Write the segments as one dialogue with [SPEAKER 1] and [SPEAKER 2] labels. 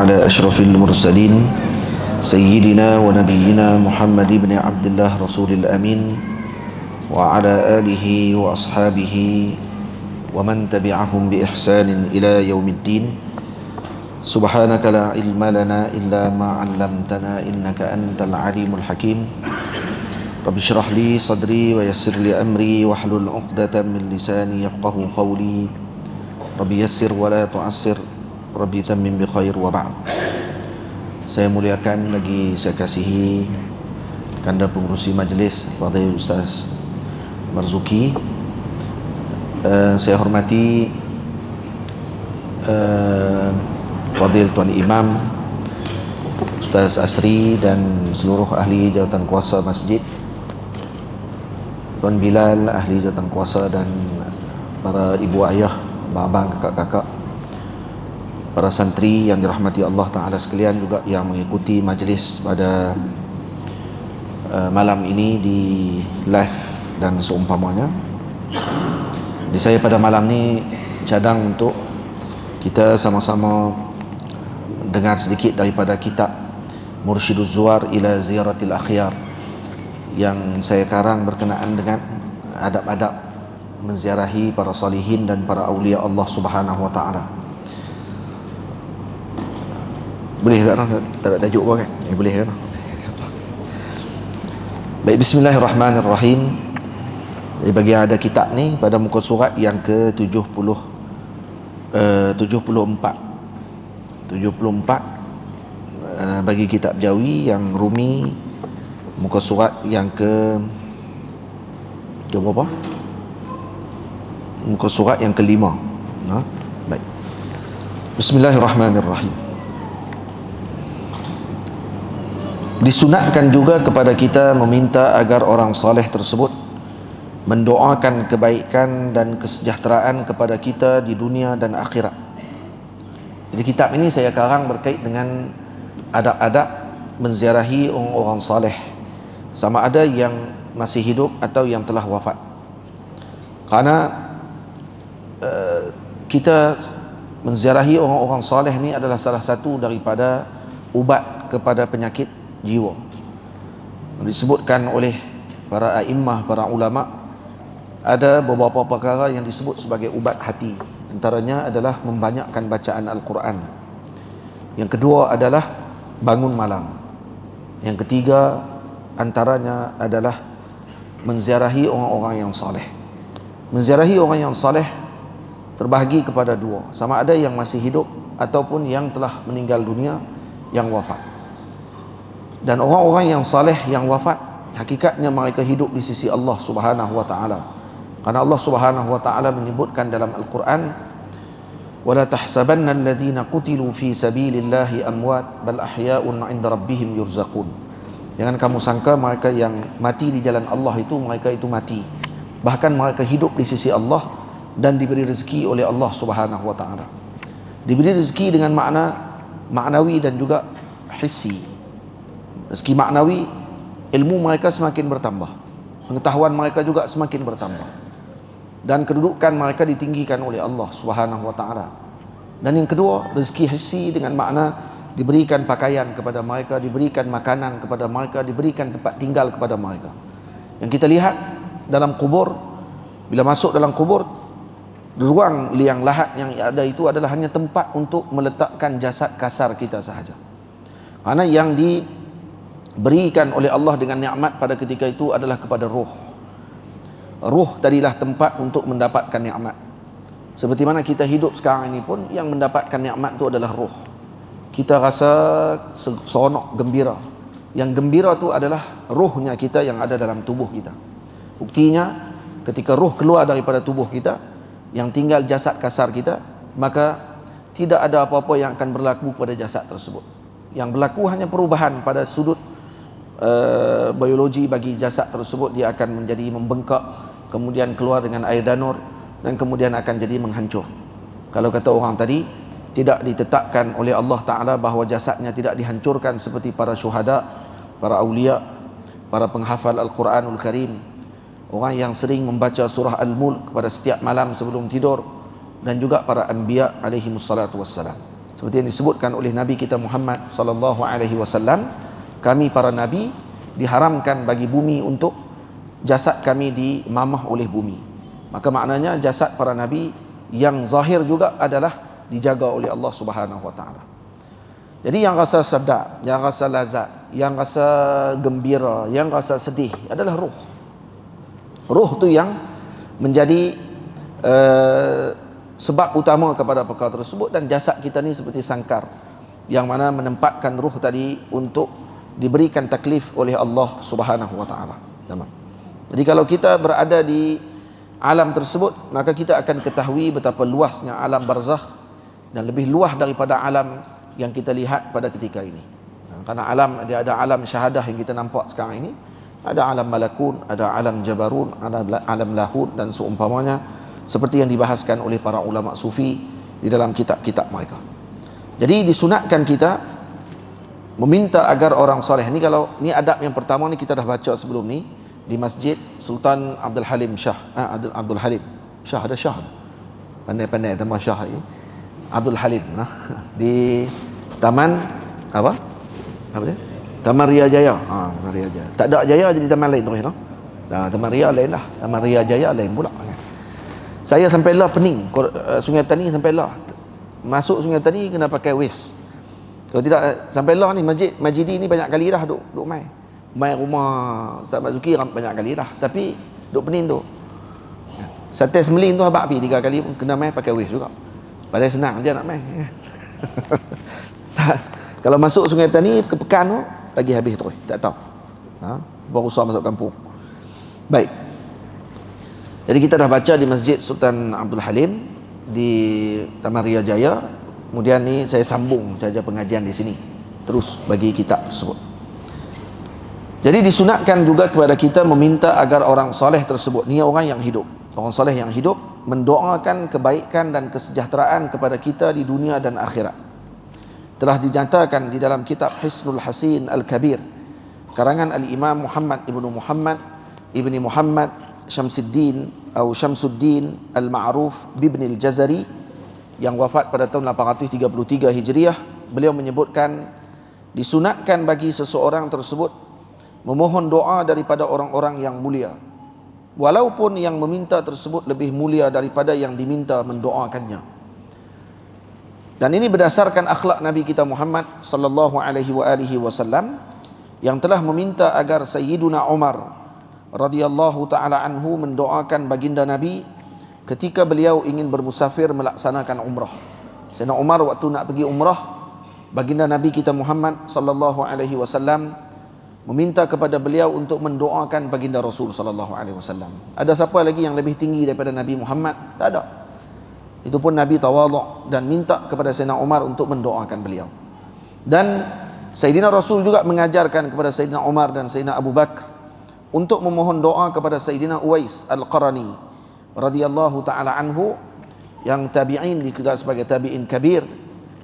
[SPEAKER 1] على أشرف المرسلين سيدنا ونبينا محمد بن عبد الله رسول الأمين وعلى آله وأصحابه ومن تبعهم بإحسان إلى يوم الدين. سبحانك لا علم لنا إلا ما علمتنا إنك أنت العليم الحكيم. رب اشرح لي صدري ويسر لي أمري واحلل عقدة من لساني يفقهوا قولي. رب يسر ولا تعسر رب تمم بخير وبعد. Saya muliakan lagi saya kasihi Kanda Pengurusi Majlis Fadil Ustaz Marzuki. Saya hormati Fadil Tuan Imam Ustaz Asri dan seluruh ahli jawatan kuasa masjid, Tuan Bilal ahli jawatan kuasa, dan para ibu ayah, abang, kakak-kakak, para santri yang dirahmati Allah Ta'ala sekalian, juga yang mengikuti majlis pada malam ini di live dan seumpamanya. Jadi saya pada malam ini cadang untuk kita sama-sama dengar sedikit daripada kitab Mursyiduz Zuwar ila Ziyaratil Akhyar yang saya karang berkenaan dengan adab-adab menziarahi para salihin dan para awliya Allah Subhanahu wa Ta'ala. Boleh tak? Tak ada tajuk apa kan? Boleh kan? Baik, bismillahirrahmanirrahim. Bagi yang ada kitab ni, pada muka surat yang ke-74 bagi kitab Jawi yang Rumi, muka surat yang ke berapa? Muka surat yang ke-5. Baik. Bismillahirrahmanirrahim. Disunatkan juga kepada kita meminta agar orang saleh tersebut mendoakan kebaikan dan kesejahteraan kepada kita di dunia dan akhirat. Jadi kitab ini saya karang berkait dengan adab-adab menziarahi orang-orang saleh, sama ada yang masih hidup atau yang telah wafat. Karena kita menziarahi orang-orang saleh ni adalah salah satu daripada ubat kepada penyakit jiwa. Disebutkan oleh para a'immah, para ulama, ada beberapa perkara yang disebut sebagai ubat hati. Antaranya adalah membanyakkan bacaan Al-Quran. Yang kedua adalah bangun malam. Yang ketiga antaranya adalah menziarahi orang-orang yang saleh. Menziarahi orang yang saleh terbahagi kepada dua, sama ada yang masih hidup ataupun yang telah meninggal dunia, yang wafat. Dan orang-orang yang saleh yang wafat, hakikatnya mereka hidup di sisi Allah Subhanahu wa Ta'ala. Karena Allah Subhanahu wa Ta'ala menyebutkan dalam Al-Quran, wala tahsabanna alladhina qutilu fi sabilillahi amwat bal ahya'un 'inda rabbihim yurzaqun. Jangan kamu sangka mereka yang mati di jalan Allah itu mereka itu mati. Bahkan mereka hidup di sisi Allah dan diberi rezeki oleh Allah Subhanahu wa Ta'ala. Diberi rezeki dengan makna maknawi dan juga hissi. Rezeki maknawi, ilmu mereka semakin bertambah, pengetahuan mereka juga semakin bertambah, dan kedudukan mereka ditinggikan oleh Allah Subhanahu wa Ta'ala. Dan yang kedua, rezeki hissi dengan makna diberikan pakaian kepada mereka, diberikan makanan kepada mereka, diberikan tempat tinggal kepada mereka. Yang kita lihat dalam kubur, bila masuk dalam kubur, ruang liang lahat yang ada itu adalah hanya tempat untuk meletakkan jasad kasar kita sahaja. Karena yang diberikan oleh Allah dengan nikmat pada ketika itu adalah kepada ruh. Ruh tadilah tempat untuk mendapatkan nikmat. Seperti mana kita hidup sekarang ini pun, yang mendapatkan nikmat itu adalah ruh. Kita rasa seronok, gembira. Yang gembira itu adalah ruhnya kita yang ada dalam tubuh kita. Buktinya, ketika ruh keluar daripada tubuh kita, yang tinggal jasad kasar kita, maka tidak ada apa-apa yang akan berlaku pada jasad tersebut. Yang berlaku hanya perubahan pada sudut biologi bagi jasad tersebut. Dia akan menjadi membengkak, kemudian keluar dengan air danur, dan kemudian akan jadi menghancur. Kalau kata orang tadi, tidak ditetapkan oleh Allah Ta'ala bahawa jasadnya tidak dihancurkan seperti para syuhada, para awliya, para penghafal Al-Quranul Karim, orang yang sering membaca surah Al-Mulk pada setiap malam sebelum tidur, dan juga para anbiya alaihi wassalatu wassalam. Seperti yang disebutkan oleh Nabi kita Muhammad sallallahu alaihi wasallam, kami para nabi diharamkan bagi bumi untuk jasad kami dimamah oleh bumi. Maka maknanya jasad para nabi yang zahir juga adalah dijaga oleh Allah Subhanahu wa taala. Jadi yang rasa sedap, yang rasa lazat, yang rasa gembira, yang rasa sedih adalah ruh. Ruh tu yang menjadi sebab utama kepada perkara tersebut, dan jasad kita ni seperti sangkar yang mana menempatkan ruh tadi untuk diberikan taklif oleh Allah Subhanahu wa taala. Tamam. Jadi kalau kita berada di alam tersebut, maka kita akan ketahui betapa luasnya alam barzakh dan lebih luas daripada alam yang kita lihat pada ketika ini. Karena alam, dia ada alam syahadah yang kita nampak sekarang ini, ada alam malakun, ada alam jabarun, ada alam lahud dan seumpamanya, seperti yang dibahaskan oleh para ulama sufi di dalam kitab-kitab mereka. Jadi disunatkan kita meminta agar orang soleh ni, kalau ni adab yang pertama ni kita dah baca sebelum ni di Masjid Sultan Abdul Halim Shah, Abdul Halim Shah, ada Shah pandai-pandai nama Shah ni, Abdul Halim di Taman apa dia? Taman Ria Jaya. Taman Ria Jaya. Tak ada Jaya jadi taman lain terus, no? Taman Ria lain lah. Taman Ria Jaya lain pula. Saya sampai lah pening Sungai Tani, sampai lah masuk Sungai Tani kena pakai waist. Kalau tidak sampai lah ni Majidi ni banyak kali dah duk mai rumah Ustaz Mazuki banyak kali dah, tapi duk pening tu. Sate semelin tu abang pergi 3 kali pun kena mai pakai waist juga. Padahal senang je nak mai. Kalau masuk Sungai Tani ke Pekan tu lagi habis terus, tak tahu. Baru usah masuk kampung. Baik. Jadi kita dah baca di Masjid Sultan Abdul Halim di Taman Ria Jaya. Kemudian ni saya sambung saja pengajian di sini, terus bagi kitab tersebut. Jadi disunatkan juga kepada kita meminta agar orang soleh tersebut, ni orang yang hidup, orang soleh yang hidup, mendoakan kebaikan dan kesejahteraan kepada kita di dunia dan akhirat. Telah dinyatakan di dalam kitab Hisnul Hasin Al-Kabir karangan Al-Imam Muhammad ibni Muhammad Syamsuddin Al-Ma'ruf bibni Al-Jazari yang wafat pada tahun 833 Hijriah. Beliau menyebutkan disunatkan bagi seseorang tersebut memohon doa daripada orang-orang yang mulia, walaupun yang meminta tersebut lebih mulia daripada yang diminta mendoakannya. Dan ini berdasarkan akhlak Nabi kita Muhammad sallallahu alaihi wasallam yang telah meminta agar Sayyiduna Umar radhiyallahu taala anhu mendoakan baginda Nabi ketika beliau ingin bermusafir melaksanakan umrah. Sayyidina Umar waktu nak pergi umrah, baginda Nabi kita Muhammad sallallahu alaihi wasallam meminta kepada beliau untuk mendoakan baginda Rasul sallallahu alaihi wasallam. Ada siapa lagi yang lebih tinggi daripada Nabi Muhammad? Tak ada. Itu pun Nabi tawaduk dan minta kepada Sayyidina Umar untuk mendoakan beliau. Dan Sayyidina Rasul juga mengajarkan kepada Sayyidina Umar dan Sayyidina Abu Bakar untuk memohon doa kepada Sayyidina Uwais Al-Qarani radhiyallahu taala anhu, yang tabi'in dikira sebagai tabi'in kabir,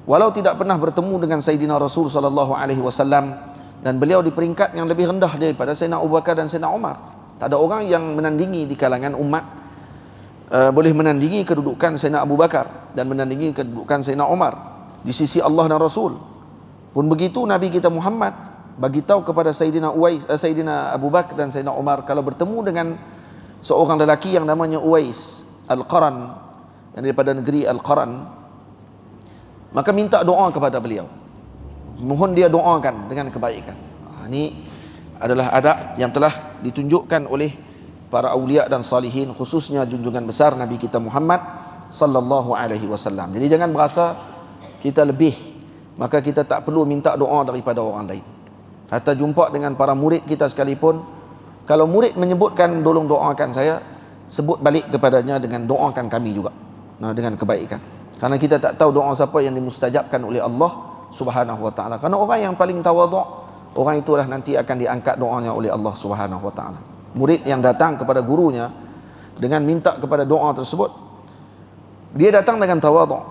[SPEAKER 1] walau tidak pernah bertemu dengan Sayyidina Rasul sallallahu alaihi wasallam, dan beliau di peringkat yang lebih rendah daripada Sayyidina Abu Bakar dan Sayyidina Umar. Tak ada orang yang menandingi di kalangan umat boleh menandingi kedudukan Sayyidina Abu Bakar dan menandingi kedudukan Sayyidina Umar di sisi Allah dan Rasul. Pun begitu Nabi kita Muhammad bagi tahu kepada Sayyidina Abu Bakar dan Sayyidina Umar, kalau bertemu dengan seorang lelaki yang namanya Uwais Al-Qaran, yang daripada negeri Al-Qaran, maka minta doa kepada beliau, mohon dia doakan dengan kebaikan. Ini adalah adab yang telah ditunjukkan oleh para awliya dan salihin, khususnya junjungan besar Nabi kita Muhammad sallallahu alaihi wasallam. Jadi jangan berasa kita lebih, maka kita tak perlu minta doa daripada orang lain. Hatta jumpa dengan para murid kita sekalipun, kalau murid menyebutkan tolong doakan saya, sebut balik kepadanya dengan doakan kami juga, dengan kebaikan. Karena kita tak tahu doa siapa yang dimustajabkan oleh Allah Subhanahu wa taala. Karena orang yang paling tawaduk, orang itulah nanti akan diangkat doanya oleh Allah Subhanahu wa taala. Murid yang datang kepada gurunya dengan minta kepada doa tersebut, dia datang dengan tawaduk.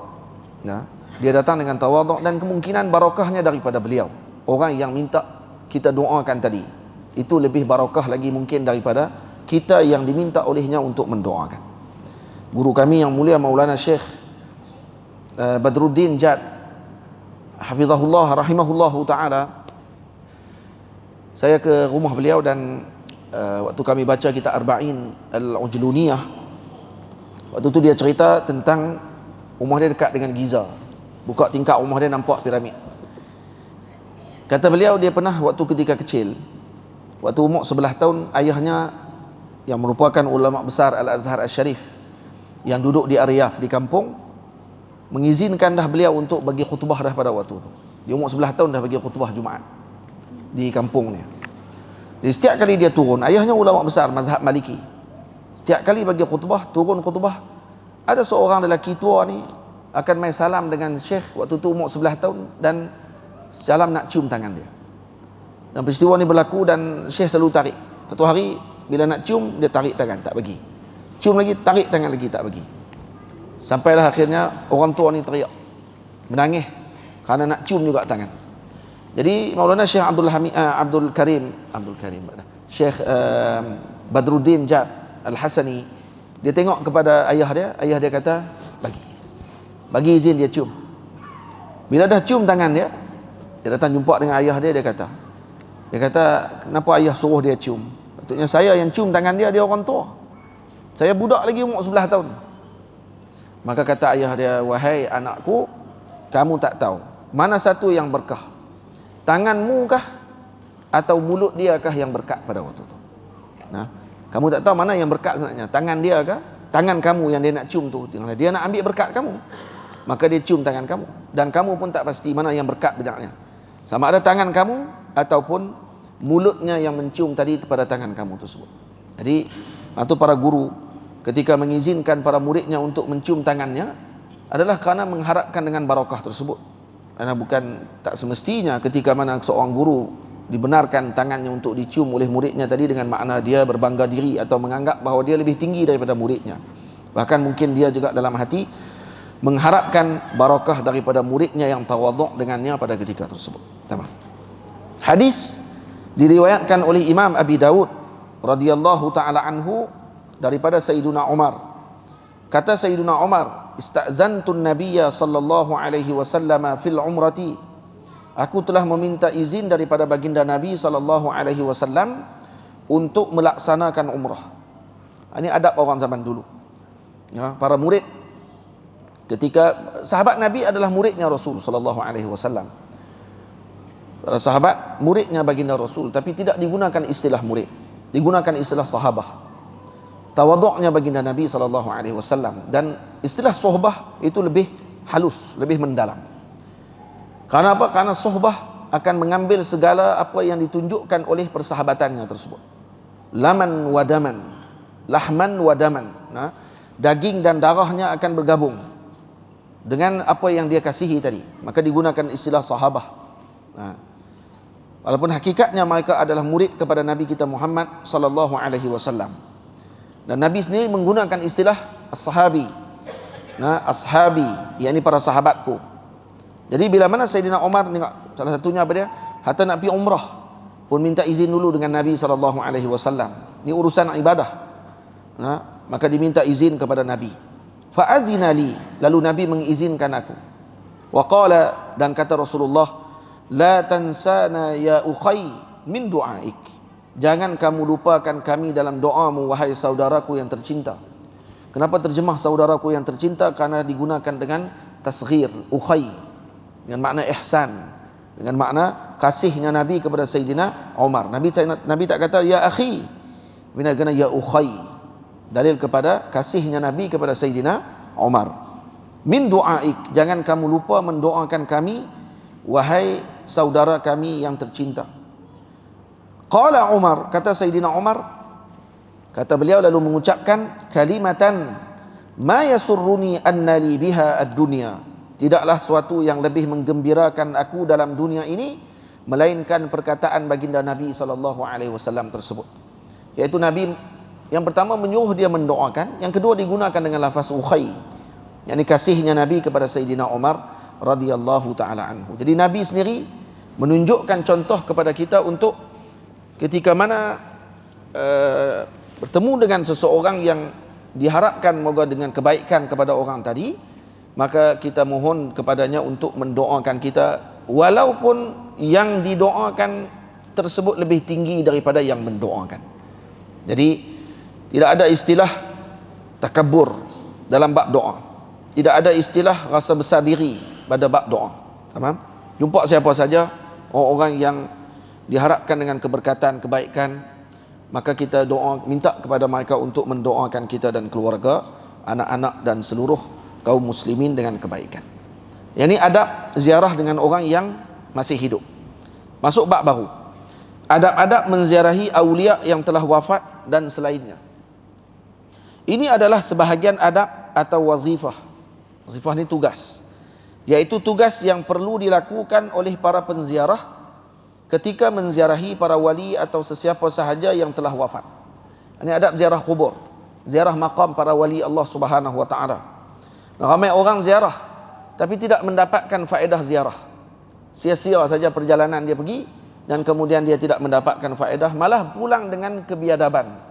[SPEAKER 1] Dia datang dengan tawaduk dan kemungkinan barakahnya daripada beliau. Orang yang minta kita doakan tadi, itu lebih barakah lagi mungkin daripada kita yang diminta olehnya untuk mendoakan. Guru kami yang mulia Maulana Syekh Badruddin Jad hafizahullah rahimahullahu taala, saya ke rumah beliau dan waktu kami baca kitab Arba'in Al-Ujluniyah, waktu tu dia cerita tentang rumah dia dekat dengan Giza. Buka tingkap rumah dia nampak piramid. Kata beliau, dia pernah waktu ketika kecil, waktu umur 11 tahun, ayahnya yang merupakan ulama besar Al-Azhar Al-Sharif yang duduk di Aryaf di kampung, mengizinkan dah beliau untuk bagi khutbah dah pada waktu tu. Di umur 11 tahun dah bagi khutbah Jumaat di kampungnya. Jadi setiap kali dia turun, ayahnya ulama besar mazhab Maliki, setiap kali bagi khutbah, turun khutbah, ada seorang lelaki tua ni akan main salam dengan Syekh waktu tu umur 11 tahun, dan salam nak cium tangan dia. Dan peristiwa ni berlaku dan Syekh selalu tarik. Satu hari bila nak cium, dia tarik tangan, tak bagi. Cium lagi, tarik tangan lagi, tak bagi. Sampailah akhirnya orang tua ni teriak, menangis kerana nak cium juga tangan. Jadi Maulana Syekh Abdul Karim Syekh Badruddin Jad Al-Hasani, dia tengok kepada ayah dia kata, bagi izin dia cium. Bila dah cium tangan dia datang jumpa dengan ayah dia kata, kenapa ayah suruh dia cium? Patutnya saya yang cium tangan dia orang tua. Saya budak lagi umur 11 tahun. Maka kata ayah dia, wahai anakku, kamu tak tahu mana satu yang berkah, tanganmu kah atau mulut dia kah yang berkat pada waktu itu. Nah, kamu tak tahu mana yang berkat sebenarnya, tangan dia kah, tangan kamu yang dia nak cium tu. Dia nak ambil berkat kamu, maka dia cium tangan kamu, dan kamu pun tak pasti mana yang berkat benarnya, sama ada tangan kamu ataupun mulutnya yang mencium tadi kepada tangan kamu tersebut. Jadi itu para guru ketika mengizinkan para muridnya untuk mencium tangannya adalah kerana mengharapkan dengan barakah tersebut. Karena bukan, tak semestinya ketika mana seorang guru dibenarkan tangannya untuk dicium oleh muridnya tadi dengan makna dia berbangga diri atau menganggap bahawa dia lebih tinggi daripada muridnya. Bahkan mungkin dia juga dalam hati mengharapkan barakah daripada muridnya yang tawaduk dengannya pada ketika tersebut. Tamam. Hadis diriwayatkan oleh Imam Abi Daud radhiyallahu taala anhu daripada Sayyiduna Umar. Kata Sayyiduna Umar, istazantun nabiyya sallallahu alaihi wasallam fil umrati, aku telah meminta izin daripada baginda Nabi sallallahu alaihi wasallam untuk melaksanakan umrah. Ini adab orang zaman dulu, ya, para murid ketika sahabat Nabi adalah muridnya Rasul sallallahu alaihi wasallam. Para sahabat muridnya baginda Rasul, tapi tidak digunakan istilah murid, digunakan istilah sahabah. Tawaduknya baginda Nabi SAW, dan istilah sohbah itu lebih halus, lebih mendalam. Karena apa? Karena sohbah akan mengambil segala apa yang ditunjukkan oleh persahabatannya tersebut. Laman wadaman, lahman wadaman. Nah, daging dan darahnya akan bergabung dengan apa yang dia kasihi tadi, maka digunakan istilah sahabah. Nah, walaupun hakikatnya mereka adalah murid kepada Nabi kita Muhammad SAW. Dan Nabi sendiri menggunakan istilah as-sahabi. Nah, ashabi, yakni para sahabatku. Jadi bila mana Sayyidina Umar tengok, salah satunya apa dia? Hatta nak pergi umrah pun minta izin dulu dengan Nabi SAW. Ini urusan ibadah. Nah, maka diminta izin kepada Nabi. Fa'azina li, lalu Nabi mengizinkan aku. Wa qala, dan kata Rasulullah, la tansana ya ukhay min du'aik. Jangan kamu lupakan kami dalam doamu, wahai saudaraku yang tercinta. Kenapa terjemah saudaraku yang tercinta? Karena digunakan dengan tasghir, ukhay, dengan makna ihsan, dengan makna kasihnya Nabi kepada Sayyidina Umar. Nabi tak kata ya akhi, bina kena ya ukhay, dalil kepada kasihnya Nabi kepada Sayyidina Umar. Min du'aik, jangan kamu lupa mendoakan kami, wahai saudara kami yang tercinta. Qala Umar, kata Sayyidina Umar, kata beliau lalu mengucapkan kalimatan ma yasurruni anna li biha ad-dunya, tidaklah suatu yang lebih menggembirakan aku dalam dunia ini melainkan perkataan baginda Nabi SAW tersebut, yaitu Nabi yang pertama menyuruh dia mendoakan, yang kedua digunakan dengan lafaz ukhay, yakni kasihnya Nabi kepada Sayyidina Umar radhiyallahu taala anhu. Jadi Nabi sendiri menunjukkan contoh kepada kita untuk ketika mana bertemu dengan seseorang yang diharapkan moga dengan kebaikan kepada orang tadi, maka kita mohon kepadanya untuk mendoakan kita walaupun yang didoakan tersebut lebih tinggi daripada yang mendoakan. Jadi tidak ada istilah takabur dalam bab doa, tidak ada istilah rasa besar diri pada bab doa. Faham? Jumpa siapa saja orang-orang yang diharapkan dengan keberkatan, kebaikan, maka kita doa, minta kepada mereka untuk mendoakan kita dan keluarga, anak-anak dan seluruh kaum muslimin dengan kebaikan. Yang ini adab ziarah dengan orang yang masih hidup. Masuk bab baru, adab-adab menziarahi aulia yang telah wafat dan selainnya. Ini adalah sebahagian adab atau wazifah. Wazifah ini tugas, yaitu tugas yang perlu dilakukan oleh para penziarah ketika menziarahi para wali atau sesiapa sahaja yang telah wafat. Ini adab ziarah kubur, ziarah maqam para wali Allah Subhanahu wa taala. Ramai orang ziarah tapi tidak mendapatkan faedah ziarah. Sia-sia saja perjalanan dia pergi dan kemudian dia tidak mendapatkan faedah, malah pulang dengan kebiadaban.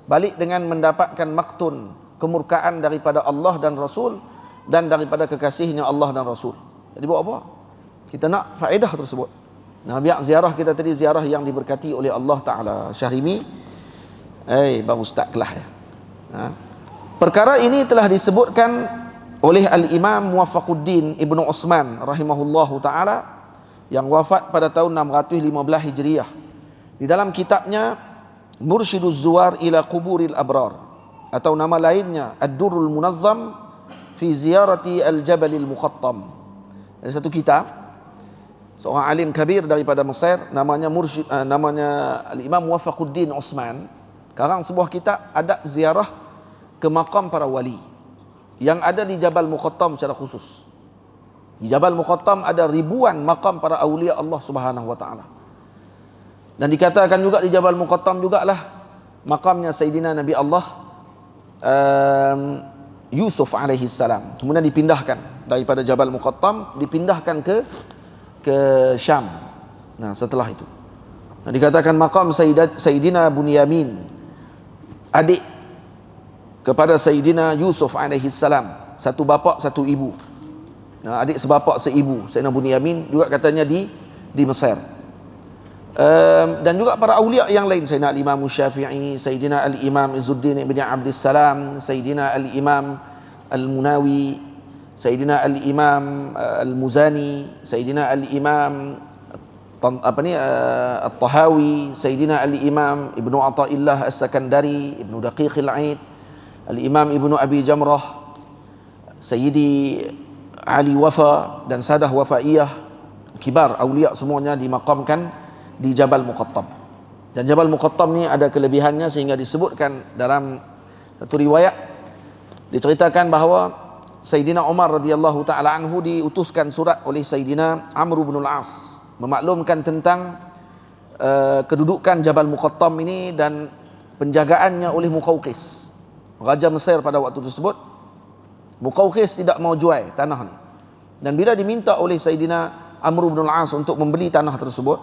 [SPEAKER 1] Balik dengan mendapatkan maktun, kemurkaan daripada Allah dan Rasul dan daripada kekasihnya Allah dan Rasul. Jadi buat apa? Kita nak faedah tersebut. Nah, biar ziarah kita tadi ziarah yang diberkati oleh Allah Ta'ala. Syahrimi, bang ustaz kelah ya. Perkara ini telah disebutkan oleh Al-Imam Muwaffaquddin Ibnu Utsman rahimahullahu ta'ala yang wafat pada tahun 615 Hijriah. Di dalam kitabnya Mursyiduz Zuwar ila Quburil Abrar, atau nama lainnya Ad-Durrul Munazzam fi Ziyarati Al-Jabalil Muqattam. Ada satu kitab, seorang alim kabir daripada Mesir, namanya Al-Imam Muwaffaquddin Utsman, karang sebuah kitab adab ziarah ke makam para wali yang ada di Jabal Muqattam secara khusus. Di Jabal Muqattam ada ribuan makam para awliya Allah Subhanahu wa taala. Dan dikatakan juga di Jabal Muqattam jugalah makamnya Sayyidina Nabi Allah Yusuf alaihi salam. Kemudian dipindahkan daripada Jabal Muqattam, dipindahkan ke Syam. Nah, setelah itu, nah, dikatakan makam Sayyidina Bunyamin, adik kepada Sayyidina Yusuf alaihi salam, satu bapa satu ibu. Nah, adik sebapa seibu, Sayyidina Bunyamin juga katanya di Mesir. Dan juga para awliya yang lain, Sayyidina Al-Imam Syafi'i, Sayyidina Al-Imam Izzuddin ibn Abdussalam, Sayyidina Al-Imam Al-Munawi, Sayyidina Al-Imam Al-Muzani, Sayyidina Al-Imam At-Tahawi, Sayyidina Al-Imam Ibnu Athaillah As-Sakandari, Ibnu Daqiqil Aid, Al-Imam Ibnu Abi Jamrah, Sayyidi Ali Wafa dan Sadah Wafaiyah, kibar awliya semuanya dimakamkan di Jabal Muqattam. Dan Jabal Muqattam ni ada kelebihannya sehingga disebutkan dalam satu riwayat, diceritakan bahawa Sayyidina Umar radhiyallahu taala anhu diutuskan surat oleh Sayyidina Amr bin Al-As memaklumkan tentang kedudukan Jabal Muqattam ini dan penjagaannya oleh Muqawqis, Raja Mesir pada waktu tersebut. Muqawqis tidak mau jual tanah ni. Dan bila diminta oleh Sayyidina Amr bin Al-As untuk membeli tanah tersebut,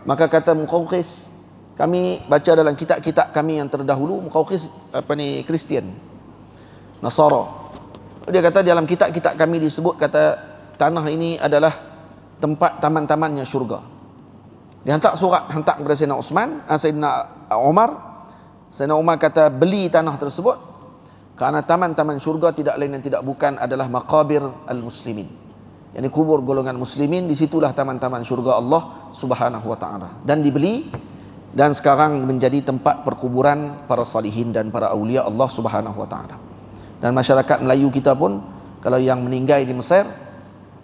[SPEAKER 1] maka kata Muqawqis, kami baca dalam kitab-kitab kami yang terdahulu, Muqawqis Kristian, Nasara. Dia kata dalam kitab-kitab kami disebut kata tanah ini adalah tempat taman-tamannya syurga. Dia hantar surat, hantar kepada Sayyidina Umar. Sayyidina Umar kata beli tanah tersebut, kerana taman-taman syurga tidak lain dan tidak bukan adalah maqabir al-muslimin, yakni kubur golongan muslimin. Disitulah taman-taman syurga Allah Subhanahu wa taala, dan dibeli dan sekarang menjadi tempat perkuburan para salihin dan para awliya Allah Subhanahu wa taala. Dan masyarakat Melayu kita pun, kalau yang meninggal di Mesir,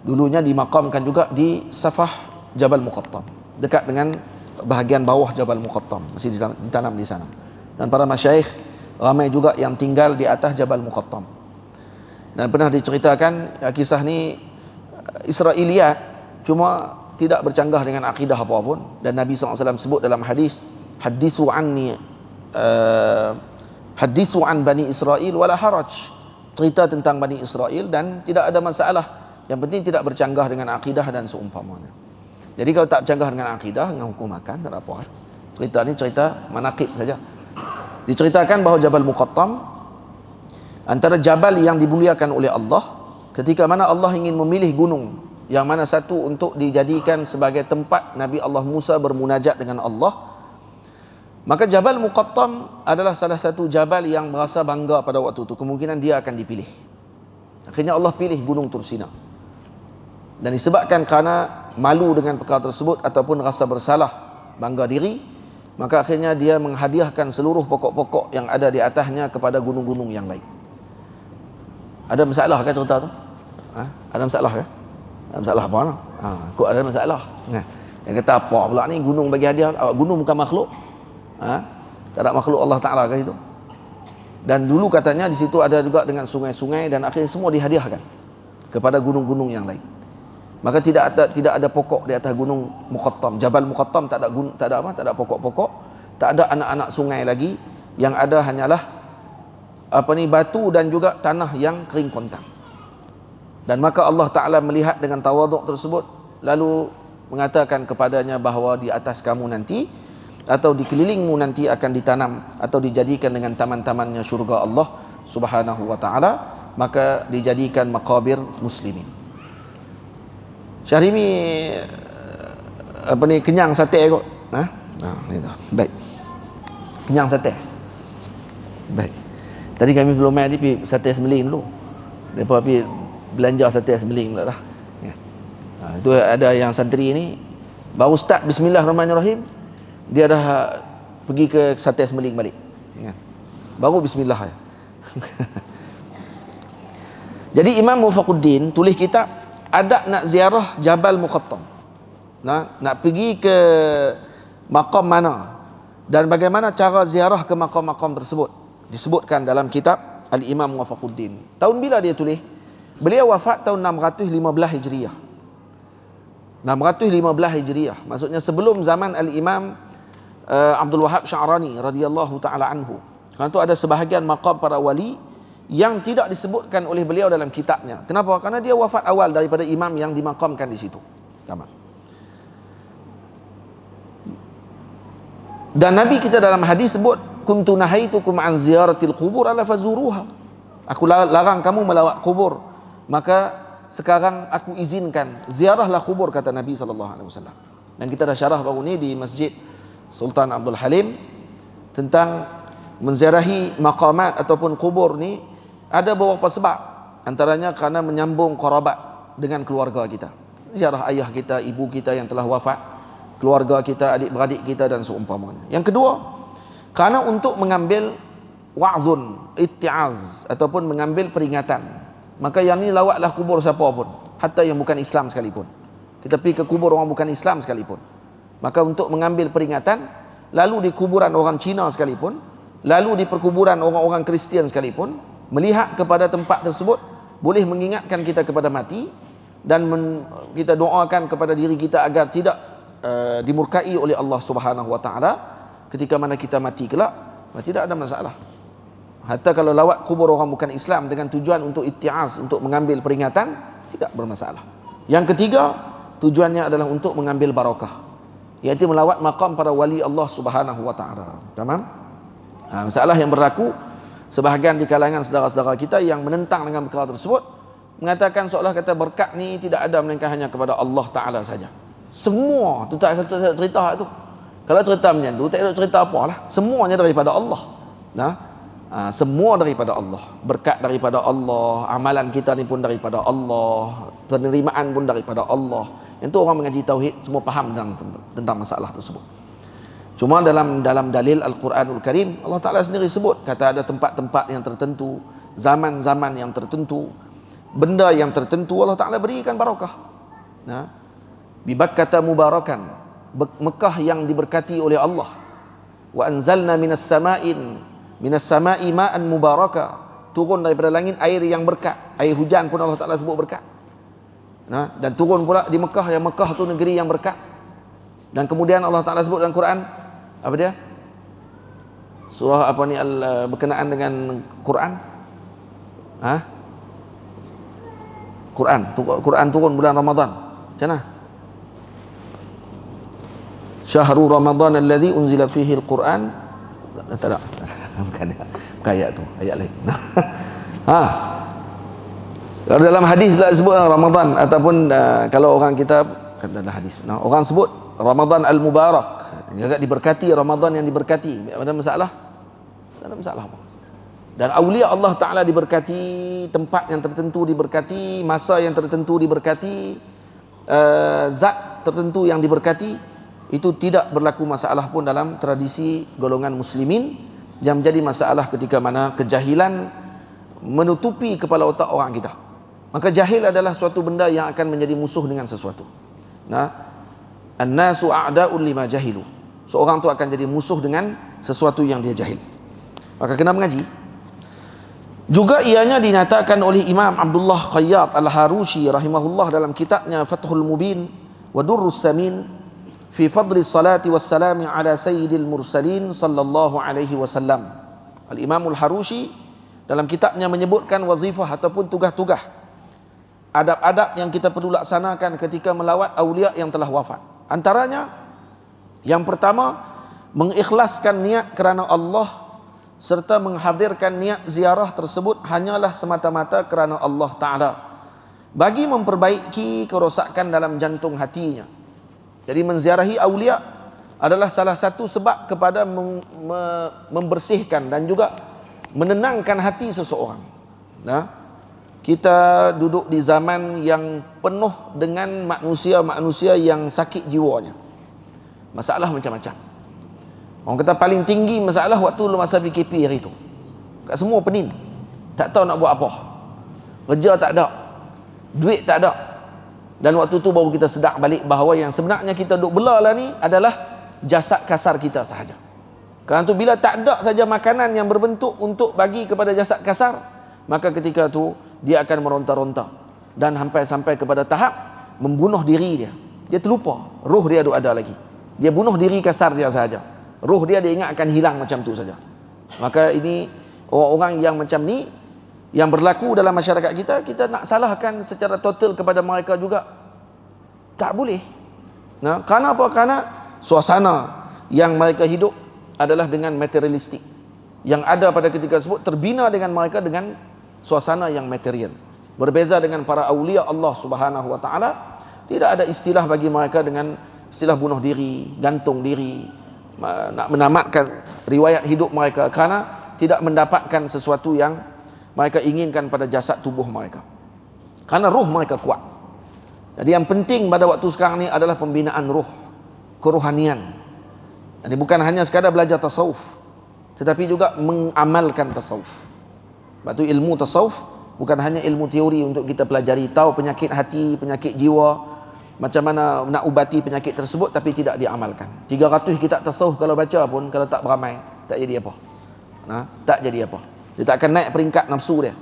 [SPEAKER 1] dulunya dimakamkan juga di Safah Jabal Muqattam, dekat dengan bahagian bawah Jabal Muqattam, masih ditanam di sana. Dan para masyayikh ramai juga yang tinggal di atas Jabal Muqattam. Dan pernah diceritakan kisah ni Israiliyat, cuma tidak bercanggah dengan akidah apapun. Dan Nabi SAW sebut dalam hadis, hadithu an Bani Israel wala haraj, cerita tentang Bani Israel dan tidak ada masalah, yang penting tidak bercanggah dengan akidah dan seumpamanya. Jadi kalau tak bercanggah dengan akidah, dengan hukum makan, tak apa. Cerita ni cerita manaqib saja. Diceritakan bahawa Jabal Muqattam antara jabal yang dimuliakan oleh Allah, ketika mana Allah ingin memilih gunung yang mana satu untuk dijadikan sebagai tempat Nabi Allah Musa bermunajat dengan Allah. Maka Jabal Muqattam adalah salah satu jabal yang merasa bangga pada waktu itu, kemungkinan dia akan dipilih. Akhirnya Allah pilih Gunung Tursina, dan disebabkan kerana malu dengan perkara tersebut ataupun rasa bersalah, bangga diri, maka akhirnya dia menghadiahkan seluruh pokok-pokok yang ada di atasnya kepada gunung-gunung yang lain. Ada masalah ke cerita tu? Ada masalah ke? Ada masalah apa? Kok ada masalah? Yang kata apa pula ni gunung bagi hadiah? Gunung bukan makhluk. Tak ada makhluk Allah Ta'ala ke situ. Dan dulu katanya di situ ada juga dengan sungai-sungai, dan akhirnya semua dihadiahkan kepada gunung-gunung yang lain. Maka tidak ada pokok di atas Gunung Muqattam. Jabal Muqattam tak ada pokok-pokok, tak ada anak-anak sungai lagi. Yang ada hanyalah batu dan juga tanah yang kering kontang. Dan maka Allah Ta'ala melihat dengan tawaduk tersebut, lalu mengatakan kepadanya bahawa di atas kamu nanti atau di kelilingmu nanti akan ditanam atau dijadikan dengan taman-tamannya syurga Allah Subhanahu wa Ta'ala, maka dijadikan maqabir muslimin. Syahrini kenyang sate kot. Ni tu. Baik. Kenyang sate. Baik. Tadi kami belum mai pergi sate Semeling dulu. Depa pergi belanja sate Semeling pula dah. Ya. Itu ada yang santri ni baru start bismillahirrahmanirrahim, dia dah pergi ke sate Semeling balik. Ya. Baru bismillah ya. Jadi Imam Mufaquddin tulis kitab adab nak ziarah Jabal Muqattam. Nak pergi ke makam mana dan bagaimana cara ziarah ke makam-makam tersebut, disebutkan dalam kitab Al-Imam Mufaquddin. Tahun bila dia tulis? Beliau wafat tahun 615 Hijriah. 615 Hijriah, maksudnya sebelum zaman Al-Imam Abdul Wahab Sya'rani radhiyallahu taala anhu. Kerana itu ada sebahagian makam para wali yang tidak disebutkan oleh beliau dalam kitabnya. Kenapa? Karena dia wafat awal daripada imam yang dimakamkan di situ. Tamam. Dan Nabi kita dalam hadis sebut, kuntu nahaitukum an ziyaratil qubur ala fazuruha. Aku larang kamu melawat kubur, maka sekarang aku izinkan ziarahlah kubur, kata Nabi SAW. Dan kita dah syarah baru ni di Masjid Sultan Abdul Halim tentang menziarahi maqamat ataupun kubur ni ada beberapa sebab. Antaranya kerana menyambung qarabat dengan keluarga kita. Ziarah ayah kita, ibu kita yang telah wafat, keluarga kita, adik-beradik kita dan seumpamanya. Yang kedua, kerana untuk mengambil wa'zun, itti'az ataupun mengambil peringatan. Maka yang ni lawatlah kubur siapa pun, hatta yang bukan Islam sekalipun. Kita pergi ke kubur orang bukan Islam sekalipun. Maka untuk mengambil peringatan, lalu di kuburan orang Cina sekalipun, lalu di perkuburan orang-orang Kristian sekalipun, melihat kepada tempat tersebut boleh mengingatkan kita kepada mati, dan kita doakan kepada diri kita agar tidak dimurkai oleh Allah Subhanahu wa taala ketika mana kita mati kelak. Tidak ada masalah. Hatta kalau lawat kubur orang bukan Islam dengan tujuan untuk itti'az, untuk mengambil peringatan, tidak bermasalah. Yang ketiga, tujuannya adalah untuk mengambil barakah, iaitu melawat maqam para wali Allah Subhanahu wa taala. Tamam? Masalah yang berlaku sebahagian di kalangan saudara-saudara kita yang menentang dengan perkara tersebut, mengatakan seolah kata berkat ni tidak ada melainkan hanya kepada Allah Ta'ala saja. Semua tu tak cerita tu. Kalau cerita macam tu, tak ada cerita apalah. Semuanya daripada Allah. Semua daripada Allah. Berkat daripada Allah, amalan kita ni pun daripada Allah, penerimaan pun daripada Allah. Yang tu orang mengaji tauhid semua faham tentang masalah tersebut. Cuma dalam dalil Al-Quranul Karim, Allah Ta'ala sendiri sebut, kata ada tempat-tempat yang tertentu, zaman-zaman yang tertentu, benda yang tertentu Allah Ta'ala berikan barakah. Bibakkata mubarakan, Mekah yang diberkati oleh Allah. Wa anzalna minas sama'i ma'an mubaraka, turun daripada langit air yang berkat. Air hujan pun Allah Ta'ala sebut berkat. Dan turun pula di Mekah, yang Mekah tu negeri yang berkat. Dan kemudian Allah Ta'ala sebut dalam Quran, apa dia? Surah apa ni berkenaan dengan Quran? Quran turun bulan Ramadan. Macam mana? Syahrul Ramadan alladhi unzila fihi al-Quran. Tak ada. Bukan ayat tu, ayat lain. Kalau dalam hadis bila sebut Ramadan ataupun kalau orang kita kata dalam hadis, orang sebut Ramadan al-Mubarak, juga diberkati, Ramadan yang diberkati. Ada masalah? Tak ada masalah apa. Dan aulia Allah Ta'ala diberkati, tempat yang tertentu diberkati, masa yang tertentu diberkati, zat tertentu yang diberkati, itu tidak berlaku masalah pun dalam tradisi golongan muslimin. Yang menjadi masalah ketika mana kejahilan menutupi kepala otak orang kita. Maka jahil adalah suatu benda yang akan menjadi musuh dengan sesuatu. An-nasu a'da'un lima jahilu. Seorang tu akan jadi musuh dengan sesuatu yang dia jahil. Maka kena mengaji. Juga ianya dinyatakan oleh Imam Abdullah Khayyat Al-Harushi rahimahullah dalam kitabnya Fathul Mubin wa Durrus Samin fi fadli salati wassalami ala sayyidil mursalin sallallahu alaihi wasallam. Al-Imam Al-Harushi dalam kitabnya menyebutkan wazifah ataupun tugas-tugas, adab-adab yang kita perlu laksanakan ketika melawat aulia yang telah wafat. Antaranya, yang pertama, mengikhlaskan niat kerana Allah serta menghadirkan niat ziarah tersebut hanyalah semata-mata kerana Allah Ta'ala, bagi memperbaiki kerosakan dalam jantung hatinya. Jadi menziarahi aulia adalah salah satu sebab kepada membersihkan dan juga menenangkan hati seseorang. Kita duduk di zaman yang penuh dengan manusia-manusia yang sakit jiwanya. Masalah macam-macam. Orang kata paling tinggi masalah waktu masa PKP hari itu. Kat semua pening. Tak tahu nak buat apa. Kerja tak ada. Duit tak ada. Dan waktu tu baru kita sedar balik bahawa yang sebenarnya kita duduk bela lah ni adalah jasad kasar kita sahaja. Kerana tu bila tak ada saja makanan yang berbentuk untuk bagi kepada jasad kasar, maka ketika tu dia akan meronta-ronta dan sampai kepada tahap membunuh diri dia. Dia terlupa roh dia ada lagi. Dia bunuh diri kasar dia sahaja. Roh dia ingat akan hilang macam tu saja. Maka ini orang-orang yang macam ni yang berlaku dalam masyarakat kita, kita nak salahkan secara total kepada mereka juga tak boleh. Kerana apa? Kerana suasana yang mereka hidup adalah dengan materialistik. Yang ada pada ketika tersebut terbina dengan mereka dengan suasana yang material. Berbeza dengan para awliya Allah Subhanahu wa taala, tidak ada istilah bagi mereka dengan istilah bunuh diri, gantung diri, nak menamatkan riwayat hidup mereka kerana tidak mendapatkan sesuatu yang mereka inginkan pada jasad tubuh mereka. Kerana roh mereka kuat. Jadi yang penting pada waktu sekarang ni adalah pembinaan roh, kerohanian. Jadi bukan hanya sekadar belajar tasawuf, tetapi juga mengamalkan tasawuf. Sebab tu ilmu tasawuf bukan hanya ilmu teori untuk kita pelajari, tahu penyakit hati, penyakit jiwa, macam mana nak ubati penyakit tersebut, tapi tidak diamalkan. 300 kitab tasawuf kalau baca pun, kalau tak beramai, tak jadi apa. Tak jadi apa. Dia tak akan naik peringkat nafsu dia.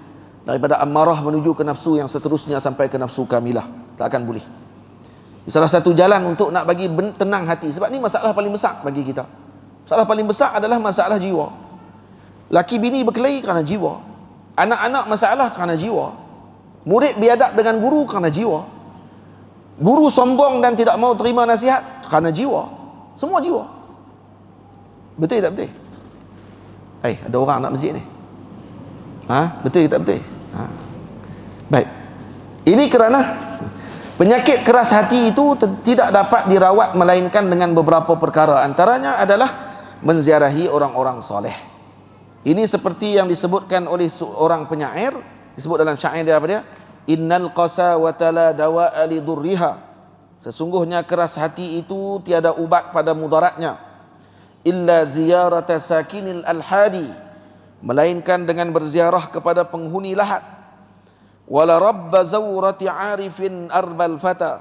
[SPEAKER 1] Daripada amarah menuju ke nafsu yang seterusnya sampai ke nafsu kamilah. Tak akan boleh. Salah satu jalan untuk nak bagi tenang hati. Sebab ni masalah paling besar bagi kita. Masalah paling besar adalah masalah jiwa. Laki bini berkelahi kerana jiwa. Anak-anak masalah kerana jiwa. Murid biadab dengan guru kerana jiwa. Guru sombong dan tidak mau terima nasihat kerana jiwa. Semua jiwa. Betul tak betul? Ada orang nak masjid ni. Betul tak betul? Baik. Ini kerana penyakit keras hati itu tidak dapat dirawat melainkan dengan beberapa perkara. Antaranya adalah menziarahi orang-orang soleh. Ini seperti yang disebutkan oleh seorang penyair, disebut dalam syair dia apa dia? Innal qasawata la dawa'a li durriha. Sesungguhnya keras hati itu tiada ubat pada mudaratnya. Illa ziyarata sakinil alhadi, melainkan dengan berziarah kepada penghuni lahat. Wala rabba zawrati arifin arbal fata,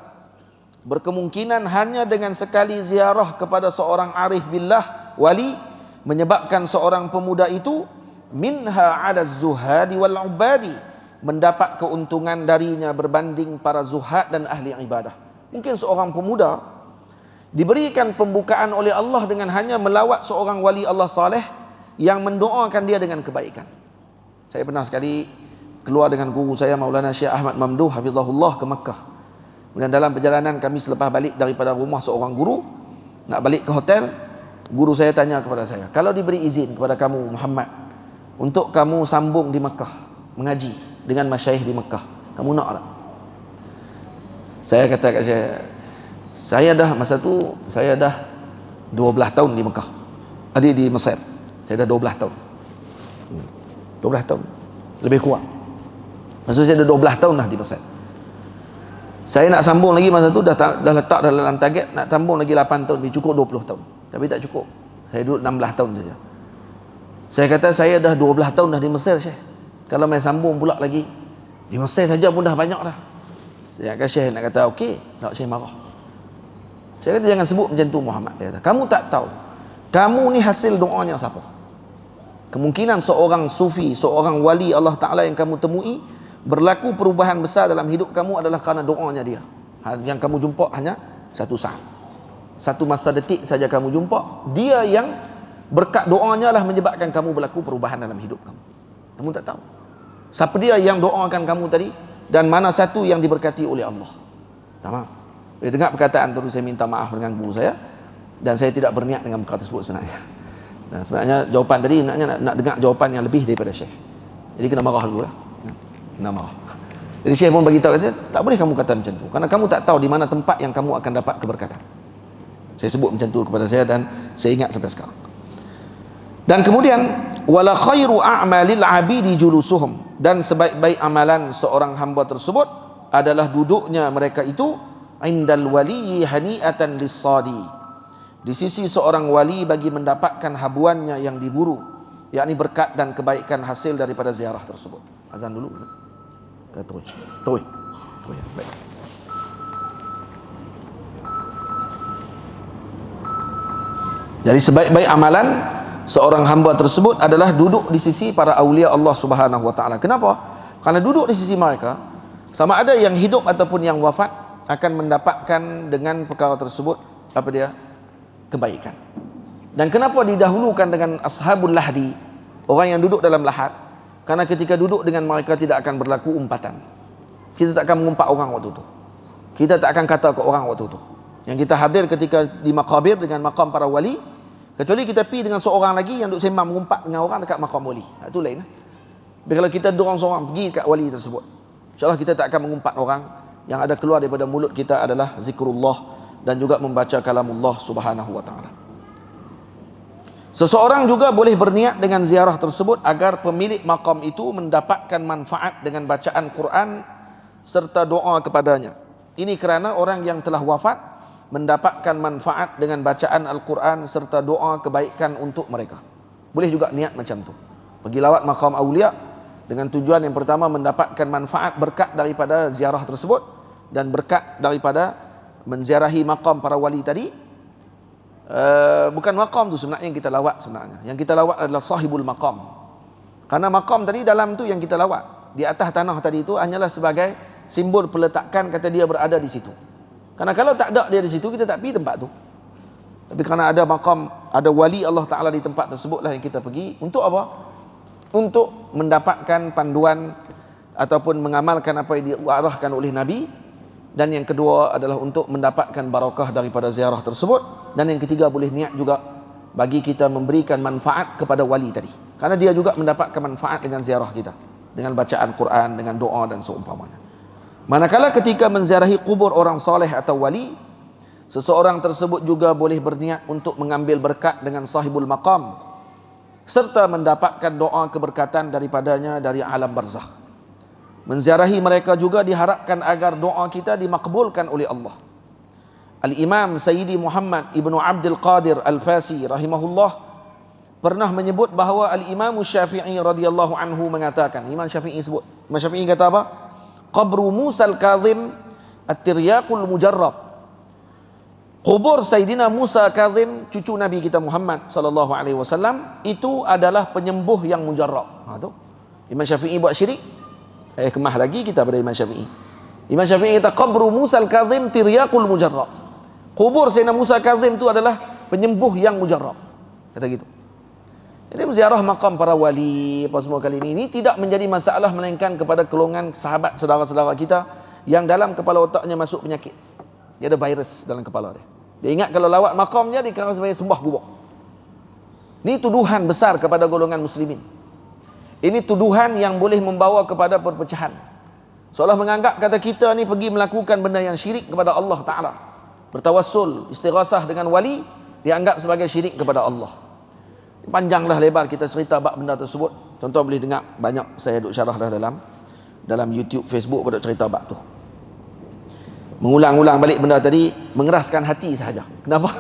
[SPEAKER 1] berkemungkinan hanya dengan sekali ziarah kepada seorang arif billah, wali, menyebabkan seorang pemuda itu minha ala zuhadi wal ubadi, mendapat keuntungan darinya berbanding para zuhad dan ahli ibadah. Mungkin seorang pemuda diberikan pembukaan oleh Allah dengan hanya melawat seorang wali Allah saleh yang mendoakan dia dengan kebaikan. Saya pernah sekali keluar dengan guru saya Maulana Syekh Ahmad Mamduh hafizahullah ke Mekah. Kemudian dalam perjalanan kami selepas balik daripada rumah seorang guru, nak balik ke hotel, guru saya tanya kepada saya, kalau diberi izin kepada kamu Muhammad untuk kamu sambung di Mekah, mengaji dengan masyayikh di Mekah, Kamu nak tak? Saya kata kat saya dah masa tu saya dah 12 tahun di Mekah. Di Mesir. Saya dah 12 tahun. 12 tahun. Lebih kurang. Maksud saya dah 12 tahun dah di Mesir. Saya nak sambung lagi masa tu dah letak dalam target nak sambung lagi 8 tahun, cukup 20 tahun. Tapi tak cukup. Saya duduk 16 tahun saja. Saya kata saya dah 12 tahun dah di Mesir, Syekh. Kalau main sambung pula lagi di Mesir saja pun dah banyak dah. Saya kata Syekh nak kata okey, tak Syekh marah. Saya kata jangan sebut macam tu Muhammad. Dia kata, kamu tak tahu. Kamu ni hasil doanya siapa? Kemungkinan seorang sufi, seorang wali Allah Ta'ala yang kamu temui, berlaku perubahan besar dalam hidup kamu adalah kerana doanya dia. Yang kamu jumpa hanya satu saat, satu masa detik saja kamu jumpa. Dia yang berkat doanya lah menyebabkan kamu berlaku perubahan dalam hidup kamu. Kamu tak tahu siapa dia yang doakan kamu tadi dan mana satu yang diberkati oleh Allah. Tamam. Bila dengar perkataan tu saya minta maaf dengan guru saya dan saya tidak berniat dengan perkara tersebut sebenarnya. Dan sebenarnya jawapan tadi nak dengar jawapan yang lebih daripada Syekh. Jadi kena marah dulu lah. Kena marah. Jadi Syekh pun bagi tahu kata, tak boleh kamu kata macam tu kerana kamu tak tahu di mana tempat yang kamu akan dapat keberkatan. Saya sebut macam tu kepada saya dan saya ingat sampai sekarang. Dan kemudian wala khairu a'malil 'abidi julusuhum, dan sebaik-baik amalan seorang hamba tersebut adalah duduknya mereka itu indal wali hani'atan lis-sadi, di sisi seorang wali bagi mendapatkan habuannya yang diburu, yakni berkat dan kebaikan hasil daripada ziarah tersebut. Azan dulu. Terus. Baik. Jadi sebaik-baik amalan seorang hamba tersebut adalah duduk di sisi para awliya Allah Subhanahu wa taala. Kenapa? Karena duduk di sisi mereka, sama ada yang hidup ataupun yang wafat akan mendapatkan dengan perkara tersebut apa dia? Kebaikan. Dan kenapa didahulukan dengan ashabul lahdi, orang yang duduk dalam lahat? Karena ketika duduk dengan mereka tidak akan berlaku umpatan. Kita tak akan mengumpat orang waktu itu. Kita tak akan kata ke orang waktu itu. Yang kita hadir ketika di makabir dengan makam para wali, kecuali kita pergi dengan seorang lagi yang duduk sembang mengumpat dengan orang dekat makam wali. Itu lain. Tapi kalau kita dorang seorang pergi dekat wali tersebut, insyaAllah kita tak akan mengumpat orang. Yang ada keluar daripada mulut kita adalah zikrullah dan juga membaca kalamullah Subhanahu wa ta'ala. Seseorang juga boleh berniat dengan ziarah tersebut agar pemilik makam itu mendapatkan manfaat dengan bacaan Quran serta doa kepadanya. Ini kerana orang yang telah wafat mendapatkan manfaat dengan bacaan Al-Quran serta doa kebaikan untuk mereka. Boleh juga niat macam tu. Pergi lawat makam awliya dengan tujuan yang pertama mendapatkan manfaat berkat daripada ziarah tersebut dan berkat daripada menziarahi makam para wali tadi. Bukan makam tu sebenarnya yang kita lawat sebenarnya. Yang kita lawat adalah sahibul makam. Karena makam tadi dalam tu yang kita lawat. Di atas tanah tadi itu hanyalah sebagai simbol peletakan kata dia berada di situ. Karena kalau tak ada dia di situ, kita tak pergi tempat tu. Tapi kerana ada makam, ada wali Allah Ta'ala di tempat tersebutlah yang kita pergi. Untuk apa? Untuk mendapatkan panduan ataupun mengamalkan apa yang diarahkan oleh Nabi. Dan yang kedua adalah untuk mendapatkan barakah daripada ziarah tersebut. Dan yang ketiga boleh niat juga bagi kita memberikan manfaat kepada wali tadi. Karena dia juga mendapatkan manfaat dengan ziarah kita. Dengan bacaan Quran, dengan doa dan seumpamanya. Manakala ketika menziarahi kubur orang soleh atau wali, seseorang tersebut juga boleh berniat untuk mengambil berkat dengan sahibul maqam serta mendapatkan doa keberkatan daripadanya dari alam barzakh. Menziarahi mereka juga diharapkan agar doa kita dimakbulkan oleh Allah. Al-Imam Sayyidi Muhammad Ibnu Abdul Qadir Al-Fasi rahimahullah pernah menyebut bahawa Al-Imam Syafi'i radhiyallahu anhu mengatakan, Imam Syafi'i sebut, Imam Syafi'i kata apa? Qabru Musa al-Kazim at-tiryaqul mujarrab. Kubur Sayyidina Musa Kazim, cucu Nabi kita Muhammad sallallahu alaihi wasallam, itu adalah penyembuh yang mujarrab. Tu. Imam Syafi'i buat syirik. Kemah lagi kita pada Imam Syafi'i. Imam Syifi'i kata qabru Musa al-Kazim tiryaqul mujarrab. Kubur Sayyidina Musa Kazim itu adalah penyembuh yang mujarrab. Kata gitu. Jadi ziarah makam para wali apa semua kali ini tidak menjadi masalah melainkan kepada golongan sahabat saudara-saudara kita yang dalam kepala otaknya masuk penyakit. Dia ada virus dalam kepala dia. Dia ingat kalau lawat makamnya dikira sebagai sembah kubur. Ini tuduhan besar kepada golongan muslimin. Ini tuduhan yang boleh membawa kepada perpecahan. Seolah menganggap kata kita ni pergi melakukan benda yang syirik kepada Allah Ta'ala. Bertawassul, istighasah dengan wali, dianggap sebagai syirik kepada Allah. Panjanglah lebar kita cerita bab benda tersebut. Contoh boleh dengar banyak saya duk syarah dah dalam YouTube, Facebook pada cerita bab tu. Mengulang-ulang balik benda tadi mengeraskan hati sahaja. Kenapa?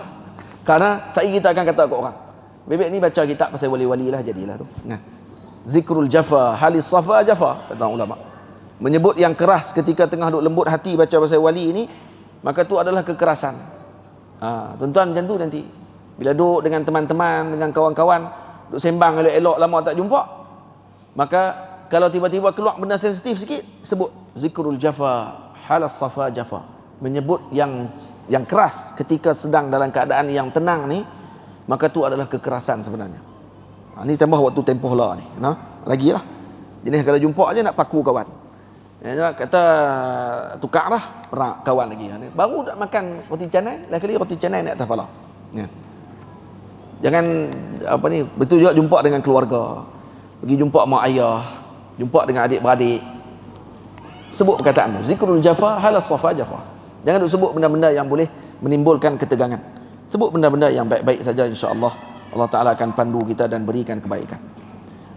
[SPEAKER 1] Karena saya kita akan kata ke orang, bebek ni baca kitab pasal wali-wali lah jadilah tu. Kan? Zikrul jafa halis safa jafa, kata ulama. Menyebut yang keras ketika tengah duk lembut hati baca pasal wali ini, maka tu adalah kekerasan. Tuan-tuan macam tu nanti. Bila duduk dengan teman-teman, dengan kawan-kawan, duk sembang elok-elok lama tak jumpa, maka kalau tiba-tiba keluar benda sensitif sikit, sebut zikrul jafa halas safa jafa. Menyebut yang keras ketika sedang dalam keadaan yang tenang ni, maka tu adalah kekerasan sebenarnya. Ni tambah waktu tempoh lah ni. Lagi lah. Jenis kalau jumpa aja nak paku kawan. Kata tukar lah, perak kawan lagi. Baru nak makan roti canai, lagi kali roti canai nak atas kepala. Jangan apa ni, betul juga jumpa dengan keluarga. Pergi jumpa mak ayah, jumpa dengan adik-beradik. Sebut perkataan tu, zikrul jafa halas safa jafa. Jangan duk sebut benda-benda yang boleh menimbulkan ketegangan. Sebut benda-benda yang baik-baik saja, insya-Allah. Allah Taala akan pandu kita dan berikan kebaikan.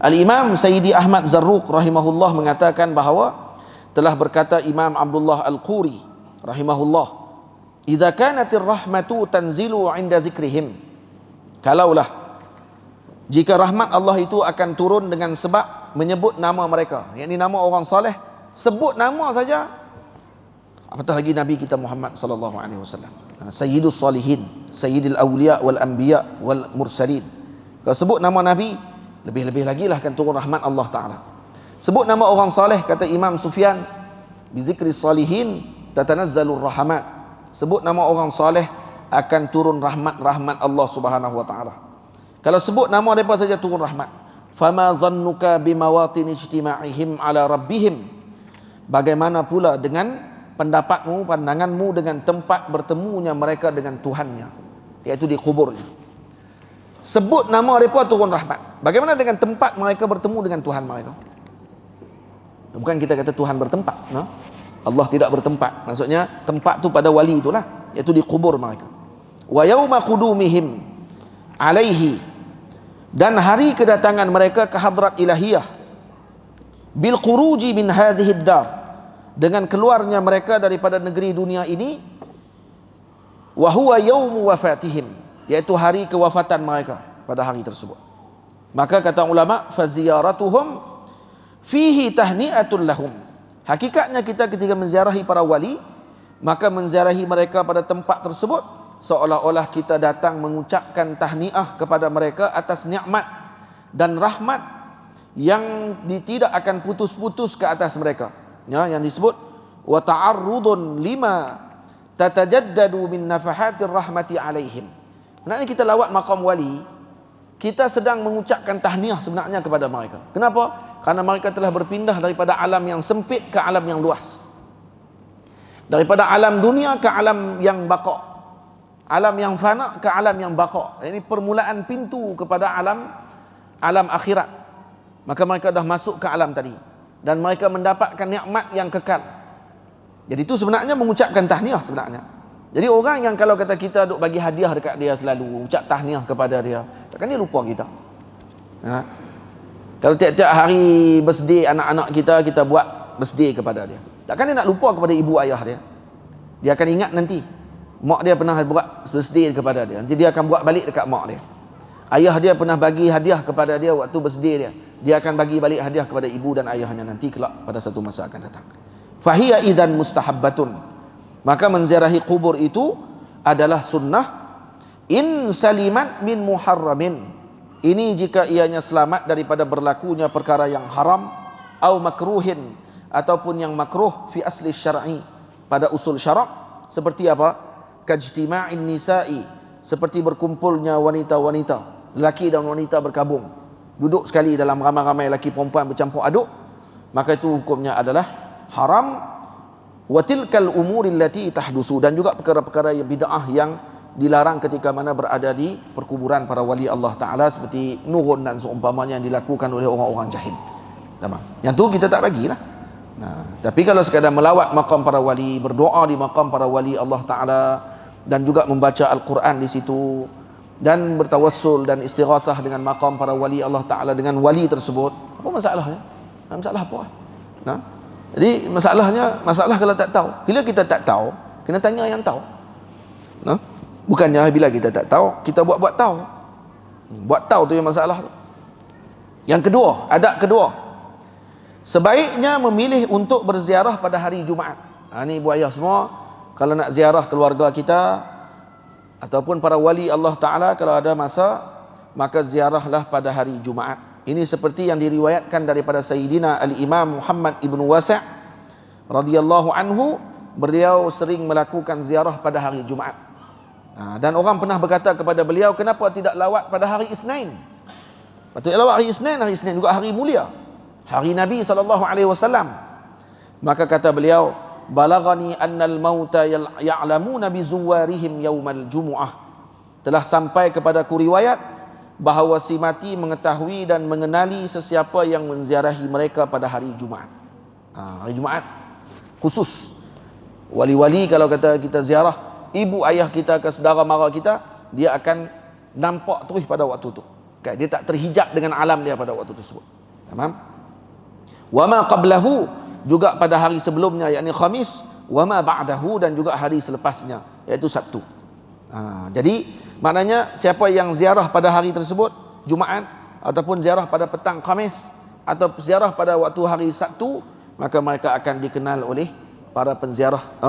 [SPEAKER 1] Al-Imam Sayyidi Ahmad Zarruq rahimahullah mengatakan bahawa telah berkata Imam Abdullah Al-Quri rahimahullah, "Idza kanatir rahmatu tanzilu 'inda zikrihim." Kalaulah jika rahmat Allah itu akan turun dengan sebab menyebut nama mereka, yakni nama orang soleh, sebut nama saja. Apatah lagi Nabi kita Muhammad sallallahu alaihi wasallam, Sayyidus Salihin, Sayyidil Awliya wal Anbiya wal Mursalin. Kalau sebut nama Nabi, lebih-lebih lagi lah akan turun rahmat Allah Ta'ala. Sebut nama orang saleh, kata Imam Sufyan, bi zikri salihin tatanazzalur rahmat. Sebut nama orang saleh akan turun rahmat Allah Subhanahu wa taala. Kalau sebut nama mereka saja turun rahmat. Fama zannuka bimawatin ijtima'ihim ala rabbihim. Bagaimana pula dengan pendapatmu, pandanganmu dengan tempat bertemunya mereka dengan Tuhannya, iaitu di kuburnya. Sebut nama mereka turun rahmat. Bagaimana dengan tempat mereka bertemu dengan Tuhan mereka? Bukan kita kata Tuhan bertempat, Allah tidak bertempat. Maksudnya tempat tu pada wali itulah, iaitu di kubur mereka. Wa yauma qudumihim alaihi, dan hari kedatangan mereka ke hadrat ilahiyah, bil khuruji min hadhihi dar, dengan keluarnya mereka daripada negeri dunia ini, wa huwa yaumu wafatihim, iaitu hari kewafatan mereka pada hari tersebut. Maka kata ulama, faziyaratuhum fihi tahni'atul lahum. Hakikatnya kita ketika menziarahi para wali, maka menziarahi mereka pada tempat tersebut seolah-olah kita datang mengucapkan tahniah kepada mereka atas nikmat dan rahmat yang tidak akan putus-putus ke atas mereka, yang disebut wa ta'arrudun lima tatajaddadu min nafahatir rahmati alaihim. Maknanya kita lawat maqam wali, kita sedang mengucapkan tahniah sebenarnya kepada mereka. Kenapa? Karena mereka telah berpindah daripada alam yang sempit ke alam yang luas, daripada alam dunia ke alam yang baqa, alam yang fana ke alam yang baqa. Ini permulaan pintu kepada alam akhirat. Maka mereka dah masuk ke alam tadi dan mereka mendapatkan nikmat yang kekal. Jadi itu sebenarnya mengucapkan tahniah sebenarnya. Jadi orang yang kalau kata kita duk bagi hadiah dekat dia selalu, ucap tahniah kepada dia, takkan dia lupa kita? Kalau tiap-tiap hari birthday anak-anak kita buat birthday kepada dia, takkan dia nak lupa kepada ibu ayah dia? Dia akan ingat nanti mak dia pernah buat birthday kepada dia, nanti dia akan buat balik dekat mak dia. Ayah dia pernah bagi hadiah kepada dia waktu birthday dia, dia akan bagi balik hadiah kepada ibu dan ayahnya nanti kelak pada satu masa akan datang. Fahiya idzan mustahabbatun, maka menziarahi kubur itu adalah sunnah. In salimat min muharramin, ini jika ianya selamat daripada berlakunya perkara yang haram, au makruhin, ataupun yang makruh, fi asli syar'i, pada usul syarak. Seperti apa? Kajtima'in nisa'i, seperti berkumpulnya wanita-wanita, lelaki dan wanita berkabung, duduk sekali dalam ramai-ramai lelaki perempuan bercampur aduk, maka itu hukumnya adalah haram. Wa tilkal umuri allati tahdusu, dan juga perkara-perkara yang bid'ah yang dilarang ketika mana berada di perkuburan para wali Allah Ta'ala, seperti nurun dan seumpamanya yang dilakukan oleh orang-orang jahil. Tamam. Yang tu kita tak bagilah. Nah, Tapi kalau sekadar melawat maqam para wali, berdoa di maqam para wali Allah Ta'ala, dan juga membaca Al-Quran di situ, dan bertawassul dan istighatsah dengan maqam para wali Allah Ta'ala, dengan wali tersebut, apa masalahnya? Masalah apa? Nah, jadi masalah kalau tak tahu. Bila kita tak tahu, kena tanya yang tahu. Nah, bukannya bila kita tak tahu, kita buat tahu. Buat tahu tu yang masalah tu. Yang kedua, adab kedua, sebaiknya memilih untuk berziarah pada hari Jumaat. Ni ibu ayah semua, kalau nak ziarah keluarga kita ataupun para wali Allah Ta'ala, kalau ada masa, maka ziarahlah pada hari Jumaat. Ini seperti yang diriwayatkan daripada Sayyidina Al-Imam Muhammad ibn Wasi' radhiyallahu anhu, beliau sering melakukan ziarah pada hari Jumaat. Dan orang pernah berkata kepada beliau, kenapa tidak lawat pada hari Isnin? Patutnya lawat hari Isnin juga hari mulia, hari Nabi SAW. Maka kata beliau, balagani annal mauta ya'lamuna bi zuwarihim yaumal jumu'ah. Telah sampai kepadaku riwayat bahawa si mati mengetahui dan mengenali sesiapa yang menziarahi mereka pada hari Jumaat. Hari Jumaat khusus. Wali-wali kalau kata kita ziarah ibu ayah kita ke saudara mara kita, dia akan nampak terus pada waktu tu. Dia tak terhijab dengan alam dia pada waktu tersebut. Tamam? Wa ma qablahu, juga pada hari sebelumnya, yakni Khamis, wa ma ba'dahu, dan juga hari selepasnya, iaitu Sabtu. Jadi maknanya siapa yang ziarah pada hari tersebut Jumaat, ataupun ziarah pada petang Khamis, atau ziarah pada waktu hari Sabtu, maka mereka akan dikenal oleh para penziarah,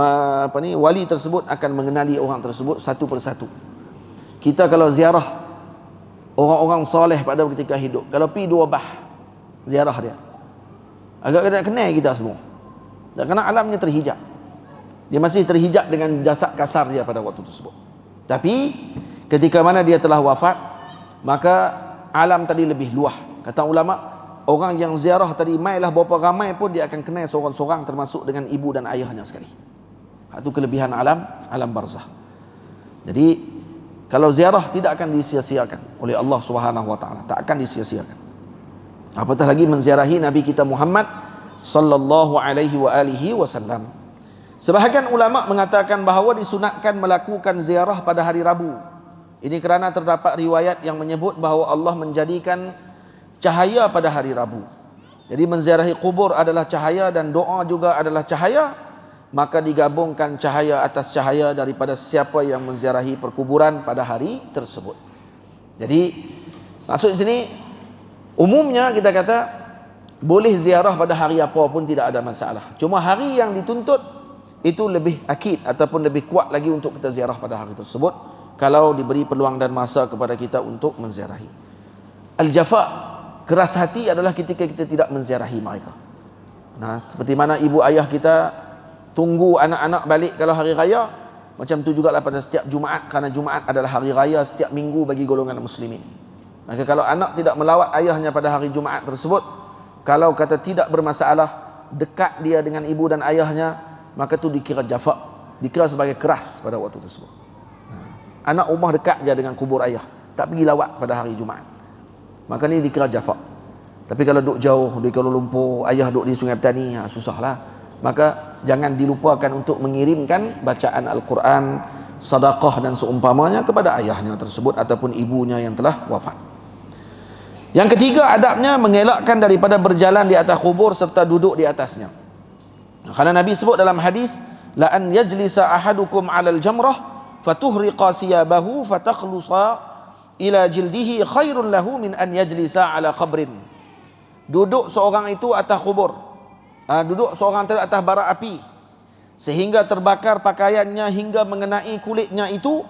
[SPEAKER 1] wali tersebut akan mengenali orang tersebut satu persatu. Kita kalau ziarah orang-orang soleh pada ketika hidup, kalau pi dua bah ziarah dia, agak kena kenal kita semua. Dan kerana alamnya terhijab, dia masih terhijab dengan jasad kasar dia pada waktu tersebut. Tapi ketika mana dia telah wafat, maka alam tadi lebih luah. Kata ulama, orang yang ziarah tadi mailah berapa ramai pun dia akan kenal seorang-seorang, termasuk dengan ibu dan ayahnya sekali. Itu kelebihan alam barzah. Jadi kalau ziarah tidak akan disia-siakan oleh Allah Subhanahu wa taala, tak akan disia-siakan. Apatah lagi menziarahi Nabi kita Muhammad sallallahu alaihi wa alihi wasallam. Sebahagian ulama mengatakan bahawa disunatkan melakukan ziarah pada hari Rabu. Ini kerana terdapat riwayat yang menyebut bahawa Allah menjadikan cahaya pada hari Rabu. Jadi menziarahi kubur adalah cahaya dan doa juga adalah cahaya, maka digabungkan cahaya atas cahaya daripada siapa yang menziarahi perkuburan pada hari tersebut. Jadi maksud di sini umumnya kita kata boleh ziarah pada hari apa pun tidak ada masalah. Cuma hari yang dituntut itu lebih akid ataupun lebih kuat lagi untuk kita ziarah pada hari tersebut, kalau diberi peluang dan masa kepada kita untuk menziarahi. Al-jafa, keras hati, adalah ketika kita tidak menziarahi mereka. Seperti mana ibu ayah kita tunggu anak-anak balik kalau hari raya, macam tu jugalah pada setiap Jumaat, kerana Jumaat adalah hari raya setiap minggu bagi golongan muslimin. Maka kalau anak tidak melawat ayahnya pada hari Jumaat tersebut, kalau kata tidak bermasalah, dekat dia dengan ibu dan ayahnya, maka tu dikira jafa, dikira sebagai keras pada waktu tersebut. Anak rumah dekat je dengan kubur ayah, tak pergi lawat pada hari Jumaat, maka ni dikira jafa. Tapi kalau duduk jauh di Kuala Lumpur, ayah duduk di Sungai Petani, susahlah. Maka jangan dilupakan untuk mengirimkan bacaan Al-Quran, sedekah dan seumpamanya kepada ayahnya tersebut ataupun ibunya yang telah wafat. Yang ketiga, adabnya mengelakkan daripada berjalan di atas kubur serta duduk di atasnya. Kerana Nabi sebut dalam hadis, la an yajlisa ahadukum 'alal jamrah fatuhriqa thiyabahu fatakhlusa ila jildihi khairun lahu min an yajlisa 'ala qabrin. Duduk seorang itu atas kubur, duduk seorang itu atas bara api sehingga terbakar pakaiannya hingga mengenai kulitnya, itu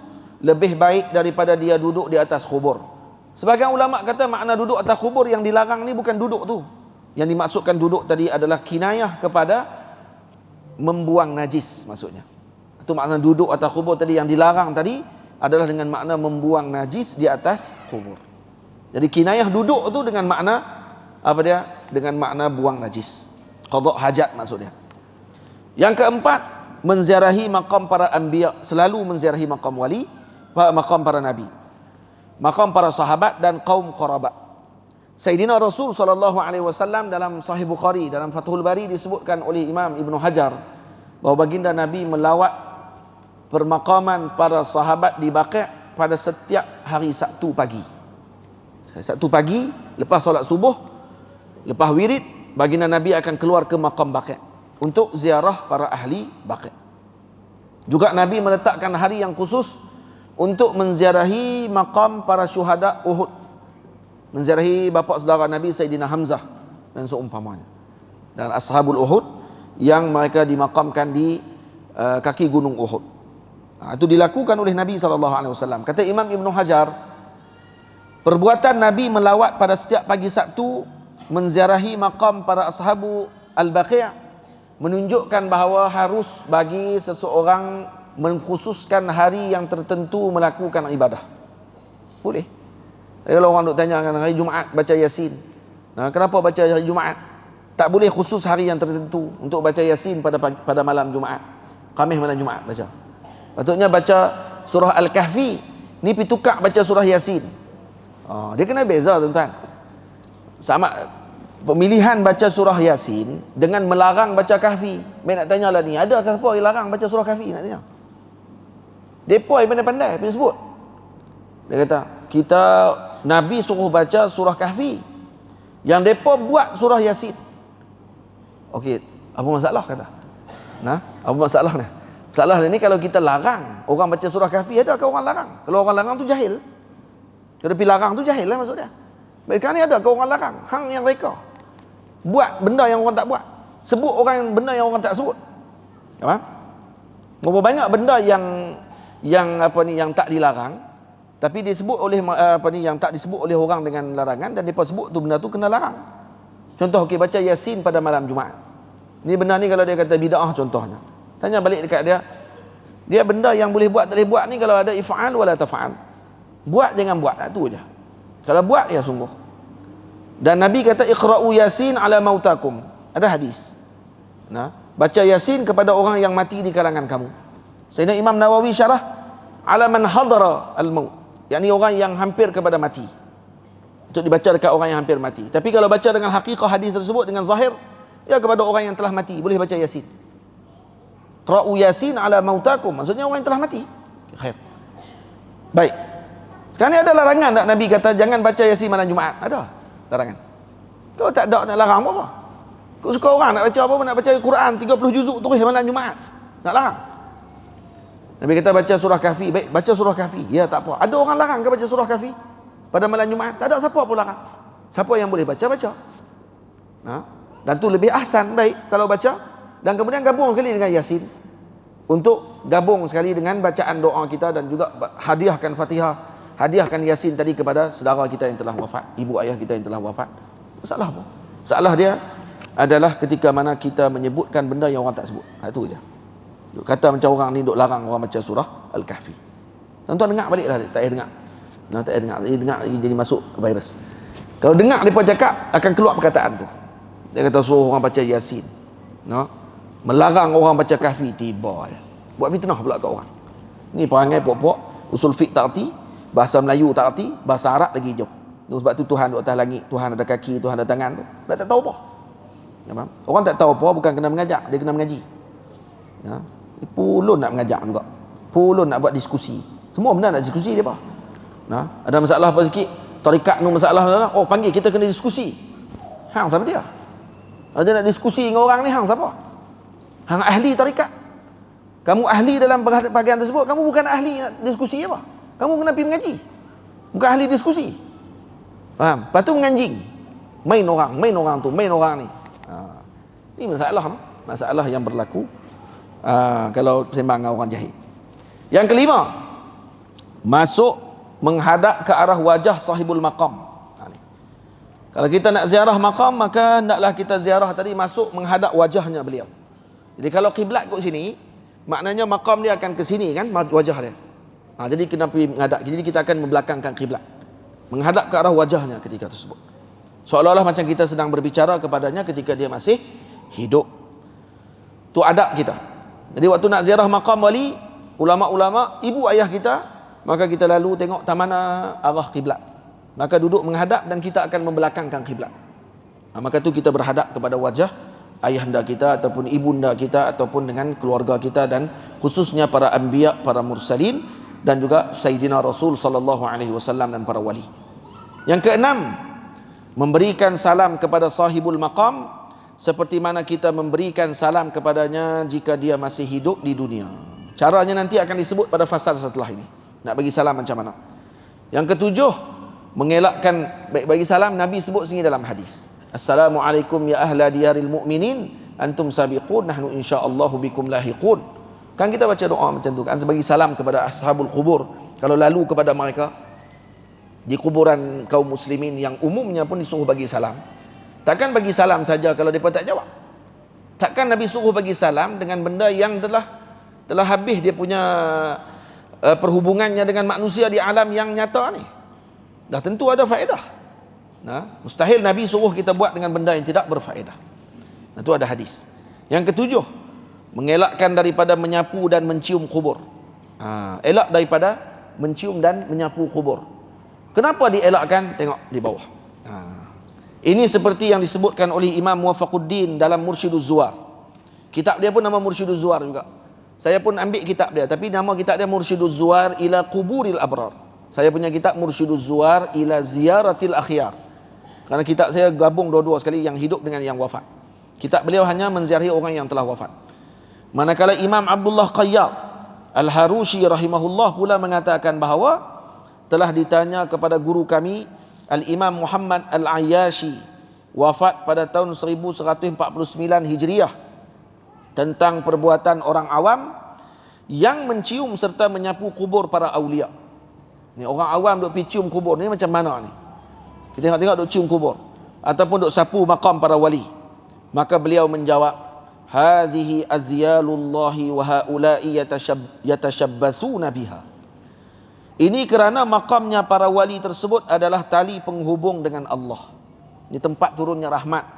[SPEAKER 1] lebih baik daripada dia duduk di atas kubur. Sebagian ulama kata makna duduk atas kubur yang dilarang ni bukan duduk tu. Yang dimaksudkan duduk tadi adalah kinayah kepada membuang najis, maksudnya. Itu makna duduk atas kubur tadi yang dilarang tadi adalah dengan makna membuang najis di atas kubur. Jadi kinayah duduk tu dengan makna apa dia? Dengan makna buang najis, qada hajat maksudnya. Yang keempat, menziarahi maqam para anbiya, selalu menziarahi maqam wali, maqam para nabi, maqam para sahabat dan kaum qarabat. Sayyidina Rasul SAW dalam Sahih Bukhari, dalam Fathul Bari disebutkan oleh Imam Ibn Hajar bahawa baginda Nabi melawat permakaman para sahabat di Baqi' pada setiap hari Sabtu pagi. Sabtu pagi lepas solat subuh, lepas wirid, baginda Nabi akan keluar ke makam Baqi' untuk ziarah para ahli Baqi'. Juga Nabi meletakkan hari yang khusus untuk menziarahi makam para syuhada Uhud, menziarahi bapa saudara Nabi Sayyidina Hamzah dan seumpamanya, dan ashabul Uhud yang mereka dimakamkan di kaki gunung Uhud. Itu dilakukan oleh Nabi SAW. Kata Imam Ibn Hajar, perbuatan Nabi melawat pada setiap pagi Sabtu menziarahi makam para ashabu Al-Baqi' menunjukkan bahawa harus bagi seseorang mengkhususkan hari yang tertentu melakukan ibadah. Boleh. Kalau orang duk tanya hari Jumaat baca Yasin, kenapa baca hari Jumaat? Tak boleh khusus hari yang tertentu untuk baca Yasin pada malam Jumaat, Khamis malam Jumaat baca. Patutnya baca surah Al-Kahfi, ni pi tukar baca surah Yasin. Dia kena beza tuan-tuan. Sama pemilihan baca surah Yasin dengan melarang baca Kahfi. Mereka nak tanya lah ni, ada siapa yang larang baca surah Kahfi? Nak tanya. Depa yang pandai-pandai pergi sebut. Dia kata, kita Nabi suruh baca surah Kahfi, yang depa buat surah Yasin. Okey, apa masalah kata? Apa masalah ni? Masalah ni kalau kita larang orang baca surah Kahfi, adakah orang larang? Kalau orang larang tu jahil. Kalau pergi larang tu jahil lah maksud dia. Mereka ni adakah orang larang? Hang yang reka buat benda yang orang tak buat, sebut orang benda yang orang tak sebut. Faham? Berapa banyak benda yang tak dilarang tapi disebut oleh yang tak disebut oleh orang dengan larangan, dan depa sebut tu benda tu kena larang. Contoh, okey, baca Yasin pada malam Jumaat. Ni benda ni kalau dia kata bid'ah contohnya, tanya balik dekat dia benda yang boleh buat tak boleh buat ni, kalau ada if'al wala taf'al. Buat jangan buat, tu je. Kalau buat ya sungguh. Dan Nabi kata iqra'u Yasin ala mautakum. Ada hadis. Baca Yasin kepada orang yang mati di kalangan kamu. Sayyidina Imam Nawawi syarah ala man hadara al-maut, yakni orang yang hampir kepada mati, untuk dibaca dekat orang yang hampir mati. Tapi kalau baca dengan hakikah hadis tersebut dengan zahir, ya kepada orang yang telah mati boleh baca Yasin. Qra'u Yasin ala mautakum, maksudnya orang yang telah mati. Khair. Baik. Sekarang ni ada larangan tak Nabi kata jangan baca Yasin malam Jumaat? Ada larangan. Kau tak ada nak larang apa? Kau suka orang nak baca apa, nak baca Quran 30 juzuk terus malam Jumaat, nak larang? Nabi kata baca surah Kahfi. Baik, baca surah Kahfi. Ya, tak apa. Ada orang larang ke baca surah Kahfi pada malam Jumaat? Tak ada siapa pun larang. Siapa yang boleh baca, baca. Dan tu lebih ahsan, baik kalau baca. Dan kemudian gabung sekali dengan Yasin, untuk gabung sekali dengan bacaan doa kita, dan juga hadiahkan Fatihah, hadiahkan Yasin tadi kepada saudara kita yang telah wafat, ibu ayah kita yang telah wafat. Masalah apa? Masalah dia adalah ketika mana kita menyebutkan benda yang orang tak sebut. Itu je. Duk kata macam orang ni duk larang orang baca surah Al-Kahfi. Tuan-tuan dengar balik lah, tak payah dengar. Tak payah dengar, jadi masuk virus. Kalau dengar mereka cakap, akan keluar perkataan tu. Dia kata suruh orang baca Yasin, melarang orang baca Kahfi, tiba je. Buat fitnah pula kat orang. Ni perangai pokok-pokok, usul fiqh tak erti, bahasa Melayu tak erti, bahasa Arab lagi jauh. Sebab tu Tuhan di atas langit, Tuhan ada kaki, Tuhan ada tangan tu. Tak tahu apa. Orang tak tahu apa bukan kena mengajak, dia kena mengaji. Pulun nak mengajak juga, pulun nak buat diskusi, semua benda nak diskusi dia apa. Ada masalah apa sikit, tarikat ni masalah, oh panggil kita kena diskusi. Hang siapa dia? Ada nak diskusi dengan orang ni, hang siapa? Hang ahli tarikat. Kamu ahli dalam bahagian tersebut, kamu bukan ahli nak diskusi apa? Kamu kena pergi mengaji, bukan ahli diskusi. Faham? Lepas tu menganjing, main orang tu, main orang ni. Ini masalah yang berlaku kalau sembang dengan orang jahil. Yang kelima, masuk menghadap ke arah wajah sahibul maqam. Kalau kita nak ziarah maqam, maka hendaklah kita ziarah tadi masuk menghadap wajahnya beliau. Jadi kalau kiblat kat sini, maknanya maqam dia akan ke sini kan, wajah dia. Jadi kena pergi menghadap. Jadi kita akan membelakangkan kiblat, menghadap ke arah wajahnya ketika tersebut. Seolah-olah macam kita sedang berbicara kepadanya ketika dia masih hidup. Tu adab kita. Jadi waktu nak ziarah maqam wali, ulama-ulama, ibu ayah kita, maka kita lalu tengok tak mana arah kiblat. maka duduk menghadap dan kita akan membelakangkan kiblat. Maka itu kita berhadap kepada wajah ayahanda kita ataupun ibunda kita ataupun dengan keluarga kita, dan khususnya para anbiya, para mursalin, dan juga Sayyidina Rasul sallallahu alaihi wasallam dan para wali. Yang keenam, memberikan salam kepada sahibul maqam seperti mana kita memberikan salam kepadanya jika dia masih hidup di dunia. Caranya nanti akan disebut pada fasal setelah ini. Nak bagi salam macam mana? Yang ketujuh, mengelakkan bagi salam. Nabi sebut sini dalam hadis, Assalamualaikum ya ahla diyaril mu'minin antum sabiqun nahnu insyaallahu bikum lahiqun. Kan kita baca doa macam tu kan, bagi salam kepada ashabul kubur kalau lalu kepada mereka di kuburan kaum muslimin yang umumnya pun disuruh bagi salam. Takkan bagi salam saja kalau mereka tak jawab. Takkan Nabi suruh bagi salam dengan benda yang telah habis dia punya perhubungannya dengan manusia di alam yang nyata ni. Dah tentu ada faedah. Mustahil Nabi suruh kita buat dengan benda yang tidak berfaedah. Itu ada hadis. Yang ketujuh, mengelakkan daripada menyapu dan mencium kubur. Elak daripada mencium dan menyapu kubur. Kenapa dielakkan? Tengok di bawah. Ini seperti yang disebutkan oleh Imam Muwafaquddin dalam Mursyiduz Zuwar. Kitab dia pun nama Mursyiduz Zuwar juga. Saya pun ambil kitab dia, tapi nama kitab dia Mursyiduz Zuwar ila Quburil Abrar. Saya punya kitab Mursyiduz Zuwar ila Ziyaratil Akhyar. Karena kitab saya gabung dua-dua sekali, yang hidup dengan yang wafat. Kitab beliau hanya menziarahi orang yang telah wafat. Manakala Imam Abdullah Qayyad Al-Harushi rahimahullah pula mengatakan bahawa telah ditanya kepada guru kami Al-Imam Muhammad Al-Ayyashi, wafat pada tahun 1149 Hijriah, tentang perbuatan orang awam yang mencium serta menyapu kubur para awliya. Ni orang awam duk pergi cium kubur ni macam mana ni? Kita tengok-tengok duk cium kubur ataupun duk sapu maqam para wali. Maka beliau menjawab, hadhihi azyalullahi wa haula'i yatashabbathuna biha. Ini kerana makamnya para wali tersebut adalah tali penghubung dengan Allah. Ini tempat turunnya rahmat.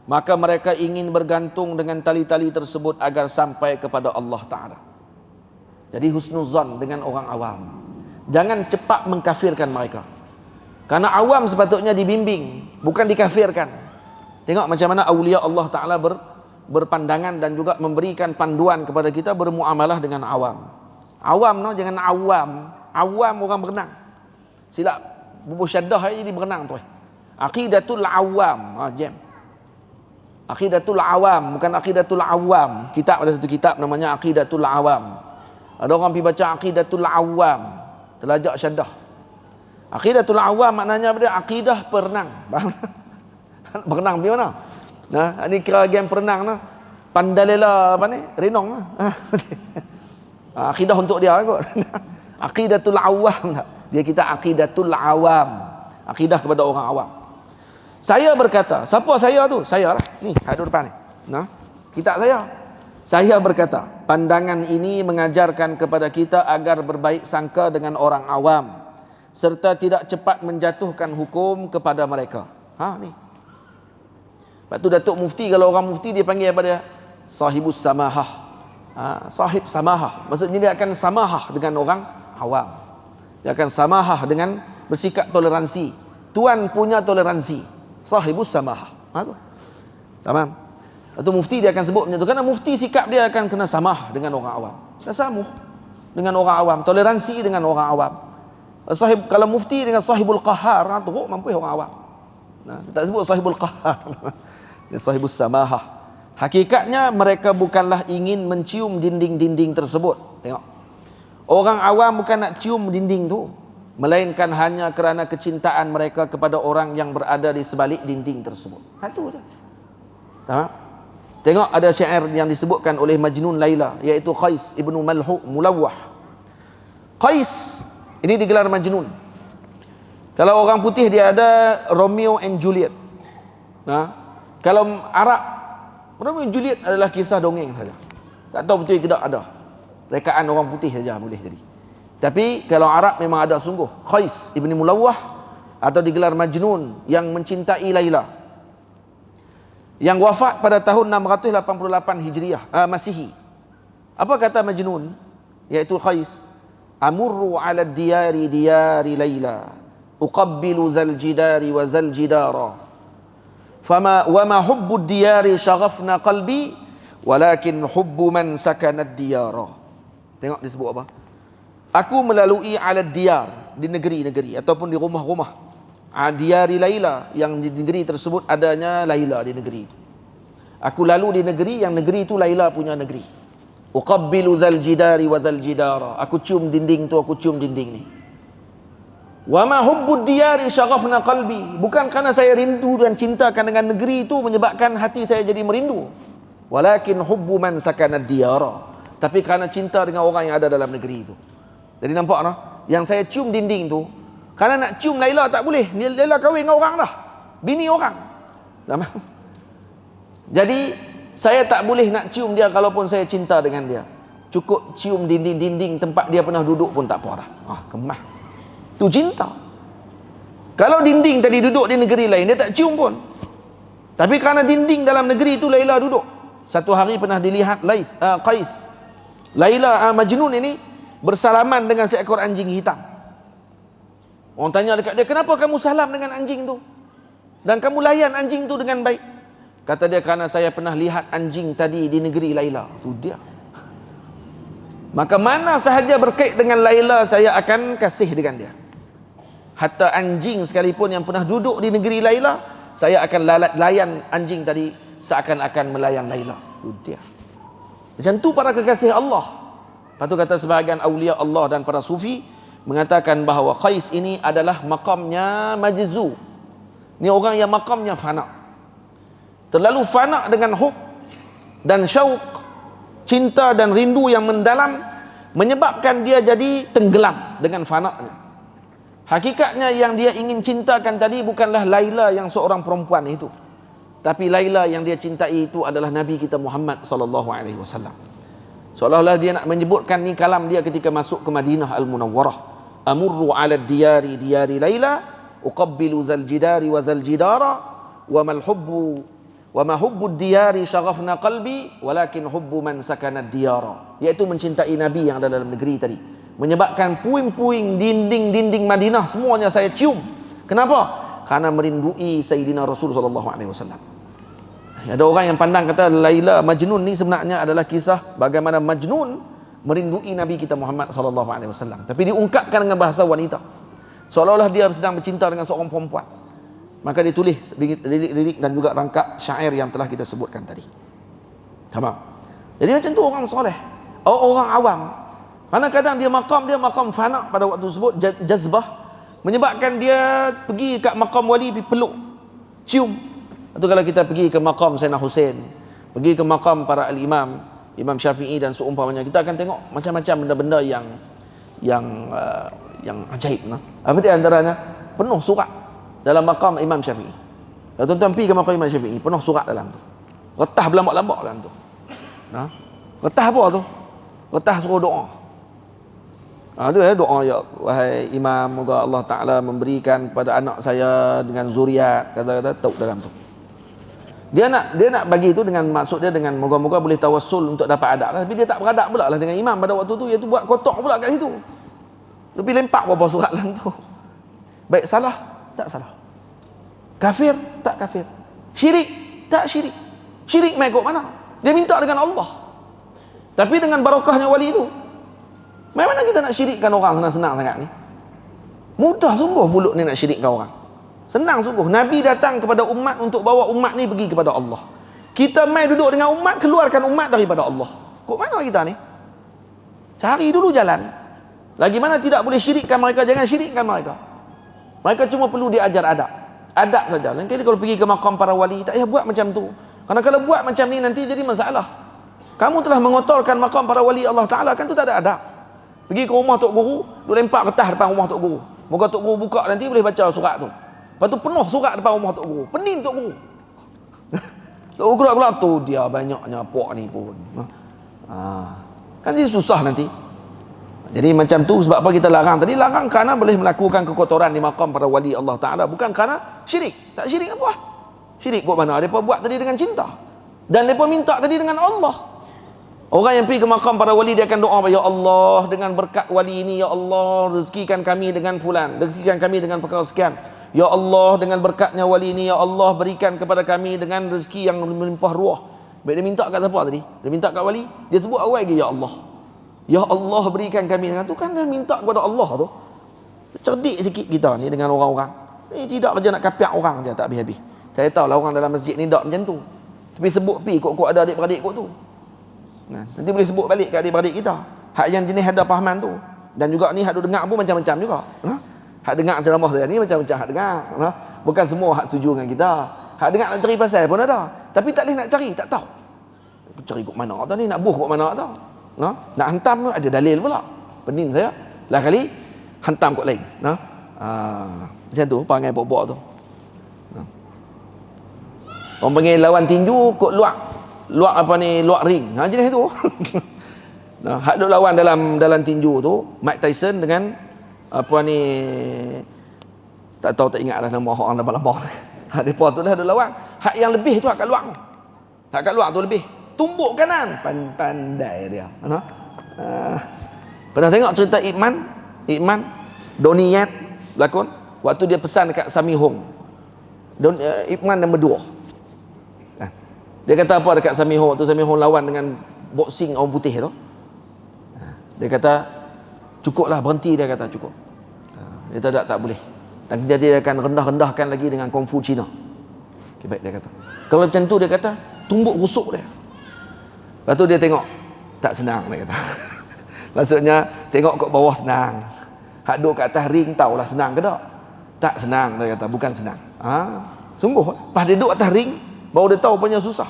[SPEAKER 1] Maka mereka ingin bergantung dengan tali-tali tersebut agar sampai kepada Allah Ta'ala. Jadi husnuzan dengan orang awam. Jangan cepat mengkafirkan mereka. Karena awam sepatutnya dibimbing, bukan dikafirkan. Tengok macam mana awliya Allah Ta'ala berpandangan dan juga memberikan panduan kepada kita bermuamalah dengan awam. Awam no, jangan awam. Awam orang berenang. Silap bubuh syaddah jadi berenang tu. Aqidatul awam. Jam. Aqidatul awam, bukan aqidatul awam. Kitab ada satu kitab namanya Aqidatul Awam. Ada orang pergi baca Aqidatul Awam, terlajak syaddah. Aqidatul Awam maknanya apa dia? Akidah perenang. Berenang pergi mana? Ini kira game perenang nah. Pandalela apa ni? Renong lah. Akidah untuk dia kot. Aqidatul Awam. Dia kita Aqidatul Awam. Akidah kepada orang awam. Saya berkata, siapa saya tu? Saya lah. Ni, ada depan ni. Kitab saya. Saya berkata, pandangan ini mengajarkan kepada kita agar berbaik sangka dengan orang awam serta tidak cepat menjatuhkan hukum kepada mereka. Ni. Lepas tu Datuk Mufti, kalau orang mufti dia panggil apa dia? Sahibus samahah. Sahib samahah. Maksudnya dia akan samahah dengan orang awam. Dia akan samahah dengan bersikap toleransi. Tuan punya toleransi. Sahibus samahah. Tu. Tamam. Atau mufti dia akan sebut macam tu. Kerana mufti sikap dia akan kena samah dengan orang awam. Tasamuh dengan orang awam. Toleransi dengan orang awam. Kalau mufti dengan sahibul qahar, teruk mampu orang awam. Tak sebut sahibul qahar. Dia sahibus samahah. Hakikatnya mereka bukanlah ingin mencium dinding-dinding tersebut. Tengok. Orang awam bukan nak cium dinding tu, melainkan hanya kerana kecintaan mereka kepada orang yang berada di sebalik dinding tersebut. Itu je. Tamam? Tengok ada syair yang disebutkan oleh Majnun Laila, iaitu Qais ibnu Mulawwah. Qais ini digelar Majnun. Kalau orang putih dia ada Romeo and Juliet. Kalau Arab, Romeo and Juliet adalah kisah dongeng saja. Tak tahu betul ke tak ada. Rekaan orang putih saja boleh jadi. Tapi kalau Arab memang ada sungguh. Qais ibnu Mulawwah atau digelar Majnun yang mencintai Laila, yang wafat pada tahun 688 Hijriah, Masihi. Apa kata Majnun, iaitu Qais? Amurru ala diyari Laila uqabbilu zal jidari wa zal jidara wa ma hubbud diyari syaghafna qalbi walakin hubbu man sakana diyara. Tengok disebut apa? Aku melalui ala diyar, di negeri-negeri ataupun di rumah-rumah. Diyari Laila, yang di negeri tersebut adanya Laila di negeri. Aku lalu di negeri yang negeri itu Laila punya negeri. Uqabbilu zal jidari wa zal jidara. Aku cium dinding tu, aku cium dinding ni. Wa ma hubbud diyari syaghafna qalbi. Bukan kerana saya rindu dan cintakan dengan negeri itu menyebabkan hati saya jadi merindu. Walakin hubbu man sakana diyara. Tapi kerana cinta dengan orang yang ada dalam negeri itu. Jadi nampak tak? Yang saya cium dinding tu, kerana nak cium Laila tak boleh. Laila kahwin dengan orang dah. Bini orang. Jadi saya tak boleh nak cium dia kalaupun saya cinta dengan dia. Cukup cium dinding-dinding tempat dia pernah duduk pun tak apa dah. Kemah. Tu cinta. Kalau dinding tadi duduk di negeri lain, dia tak cium pun. Tapi kerana dinding dalam negeri itu Laila duduk. Satu hari pernah dilihat Qais. Laila Majnun ini bersalaman dengan seekor anjing hitam. Orang tanya dekat dia, kenapa kamu salam dengan anjing tu? Dan kamu layan anjing tu dengan baik? Kata dia, kerana saya pernah lihat anjing tadi di negeri Laila. Tu dia. Maka mana sahaja berkait dengan Laila, saya akan kasih dengan dia. Hatta anjing sekalipun yang pernah duduk di negeri Laila, saya akan layan anjing tadi seakan-akan melayan Laila. Tu dia. Macam tu para kekasih Allah. Lepas tu kata sebahagian awliya Allah dan para sufi mengatakan bahawa Qais ini adalah maqamnya majzu. Ni orang yang maqamnya fana. Terlalu fana dengan hub dan syauq, cinta dan rindu yang mendalam menyebabkan dia jadi tenggelam dengan fana'nya. Hakikatnya yang dia ingin cintakan tadi bukanlah Laila yang seorang perempuan itu, tapi Laila yang dia cintai itu adalah Nabi kita Muhammad sallallahu alaihi wasallam. Seolah-olah dia nak menyebutkan ni kalam dia ketika masuk ke Madinah Al-Munawwarah. Amurru 'ala diyari diyari Laila, uqabbilu zal jidari wa zal jidara, wa ma hubbud diyari syaghafna qalbi, walakin hubbu man sakana diyara. Iaitu mencintai Nabi yang ada dalam negeri tadi. Menyebabkan puing-puing dinding-dinding Madinah semuanya saya cium. Kenapa? Karena merindui Sayyidina Rasul sallallahu alaihi wasallam. Ada orang yang pandang kata Laila Majnun ni sebenarnya adalah kisah bagaimana Majnun merindui Nabi kita Muhammad sallallahu alaihi wasallam, tapi diungkapkan dengan bahasa wanita. Seolah-olah dia sedang bercinta dengan seorang perempuan. Maka ditulis lirik dan juga rangkap syair yang telah kita sebutkan tadi. Tamam. Jadi macam tu orang soleh, orang awam. Kadang-kadang dia maqam fana pada waktu tersebut, jazbah, menyebabkan dia pergi kat maqam wali, pergi peluk, cium. Atau kalau kita pergi ke maqam Sayyidina Hussein, pergi ke maqam para al-imam, Imam Syafi'i dan seumpamanya, kita akan tengok macam-macam benda-benda yang ajaib. Apa di antaranya? Penuh surat dalam maqam Imam Syafi'i. Kalau tuan-tuan pergi ke maqam Imam Syafi'i, penuh surat dalam tu. Retah berlambak-lambak dalam tu. Retah apa tu? Retah suruh doa. Doa, ya wahai imam, moga Allah Ta'ala memberikan pada anak saya dengan zuriat, kata-kata tok dalam tu. Dia nak bagi itu dengan maksud dia dengan moga-moga boleh tawassul untuk dapat adab, tapi dia tak beradab pula lah dengan imam pada waktu tu, iaitu buat kotak pula kat situ. Lebih lempak berapa surat dalam tu. Baik, salah tak salah, kafir tak kafir, syirik tak syirik. Syirik mai kok mana? Dia minta dengan Allah, tapi dengan barakahnya wali itu. Mana kita nak syirikkan orang senang-senang sangat ni? Mudah sungguh mulut ni nak syirikkan orang. Senang sungguh. Nabi datang kepada umat untuk bawa umat ni pergi kepada Allah. Kita mai duduk dengan umat, keluarkan umat daripada Allah. Kok mana kita ni? Cari dulu jalan. Lagi mana tidak boleh syirikkan mereka, jangan syirikkan mereka. Mereka cuma perlu diajar adab. Adab saja. Lain kali kalau pergi ke makam para wali, tak payah buat macam tu. Karena kalau buat macam ni nanti jadi masalah. Kamu telah mengotorkan makam para wali Allah Ta'ala, kan tu tak ada adab. Pergi ke rumah Tok Guru, duk lempak kertas depan rumah Tok Guru. Moga Tok Guru buka nanti boleh baca surat tu. Lepas tu penuh surat depan rumah Tok Guru. Pening Tok Guru. Tok Guru keluar tu dia banyaknya pok ni pun. Kan jadi susah nanti. Jadi macam tu sebab apa kita larang tadi? Larang kerana boleh melakukan kekotoran di makam para wali Allah Ta'ala. Bukan kerana syirik. Tak syirik apa? Syirik kot mana? Mereka buat tadi dengan cinta. Dan mereka minta tadi dengan Allah. Orang yang pergi ke makam para wali, dia akan doa, ya Allah, dengan berkat wali ini, ya Allah, rezekikan kami dengan fulan, rezekikan kami dengan perkara sekian. Ya Allah, dengan berkatnya wali ini, ya Allah, berikan kepada kami dengan rezeki yang melimpah ruah. Baik, dia minta kat siapa tadi? Dia minta kat wali. Dia sebut awal lagi, ya Allah. Ya Allah, berikan kami dengan tu, kan dia minta kepada Allah tu. Cerdik sikit kita ni dengan orang-orang. Ni tidak kerja nak kapiak orang je, tak habis-habis. Saya tahu lah orang dalam masjid ni tak macam tu. Tapi sebut pi kok ada adik-beradik kok tu. Nah, nanti boleh sebut balik kat adik-beradik kita. Hak yang jenis ada pahaman tu. Dan juga ni hak duk dengar pun macam-macam juga. Hak dengar ceramah saya ni macam-macam hak dengar. Bukan semua hak setuju dengan kita. Hak dengar nak cari pasal pun ada. Tapi tak boleh nak cari, tak tahu. Cari kok mana tau ni, nak buh kok mana tau. Nak hantam tu ada dalil pula. Pening saya. Lah kali hantam kok lain. Macam tu perangai pok-pok tu. Orang panggil lawan tinju kok luak apa ni, luak ring. Jenis tu. Hak duk lawan dalam tinju tu Mike Tyson dengan apa ni, tak tahu, tak ingat dah nama orang lama-lama. Hak depa tu dah duk lawan. Hak yang lebih tu hak kat luak. Hak kat luak tu lebih. Tumbuk kanan, pandai dia. Pernah tengok cerita Ip Man Donnie Yen berlakon waktu dia pesan dekat Sammy Hong. Ip Man nombor 2. Dia kata apa dekat Sammy Hong tu? Sammy Hong lawan dengan boxing orang putih tu. Dia kata cukuplah, berhenti. Dia kata cukup. Dia tak boleh. Dan dia akan rendah-rendahkan lagi dengan Kung Fu Cina. Okay, baik, dia kata. Kalau macam tu, dia kata tumbuk rusuk dia. Lepas tu dia tengok, tak senang, dia kata. Maksudnya tengok kat bawah senang. Hak duduk kat atas ring tahulah senang ke tak? Tak senang, dia kata, bukan senang. Sungguh. Pas dia duduk atas ring baru dia tahu rupanya susah.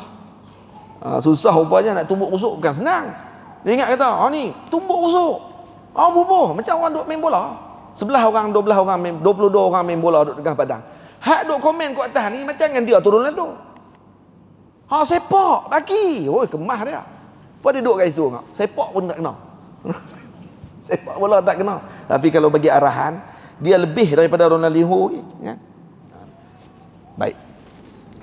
[SPEAKER 1] Susah rupanya nak tumbuk rusuk, bukan senang. Dia ingat kata, ni tumbuk rusuk. Bubuh macam orang duk main bola. 11 orang, 12 orang, 22 orang main bola duk tengah padang. Hak duk komen kat atas ni macam dengan dia turun lalu. Sepak kaki. Kemah dia. Apa dia duduk kat situ tengok. Sepak pun tak kena. Sepak bola tak kena. Tapi kalau bagi arahan, dia lebih daripada Ronaldinho kan? Baik.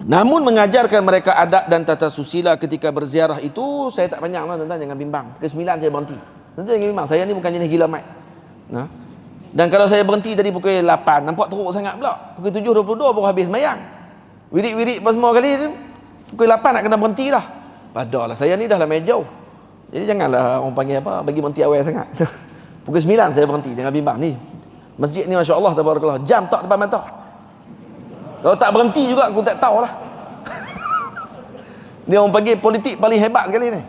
[SPEAKER 1] Namun mengajarkan mereka adab dan tata susila ketika berziarah itu, saya tak banyak lah tuan-tuan, jangan bimbang. Pukul 9 saya berhenti. Tuan-tuan jangan bimbang, saya ni bukan jenis gila mat. Dan kalau saya berhenti tadi pukul 8, nampak teruk sangat pula. Pukul 7.22 baru habis sembahyang. Wirid-wirid semua kali tu, pukul 8 nak kena berhenti dah. Padahlah saya ni dah lah main jauh. Jadi janganlah orang panggil apa, bagi berhenti awal sangat. Pukul 9 saya berhenti, jangan bimbang ni. Masjid ni masya-Allah tabarakallah, jam tak depan mata. Kalau tak berhenti juga aku tak tahulah. Ni orang panggil politik paling hebat sekali ni.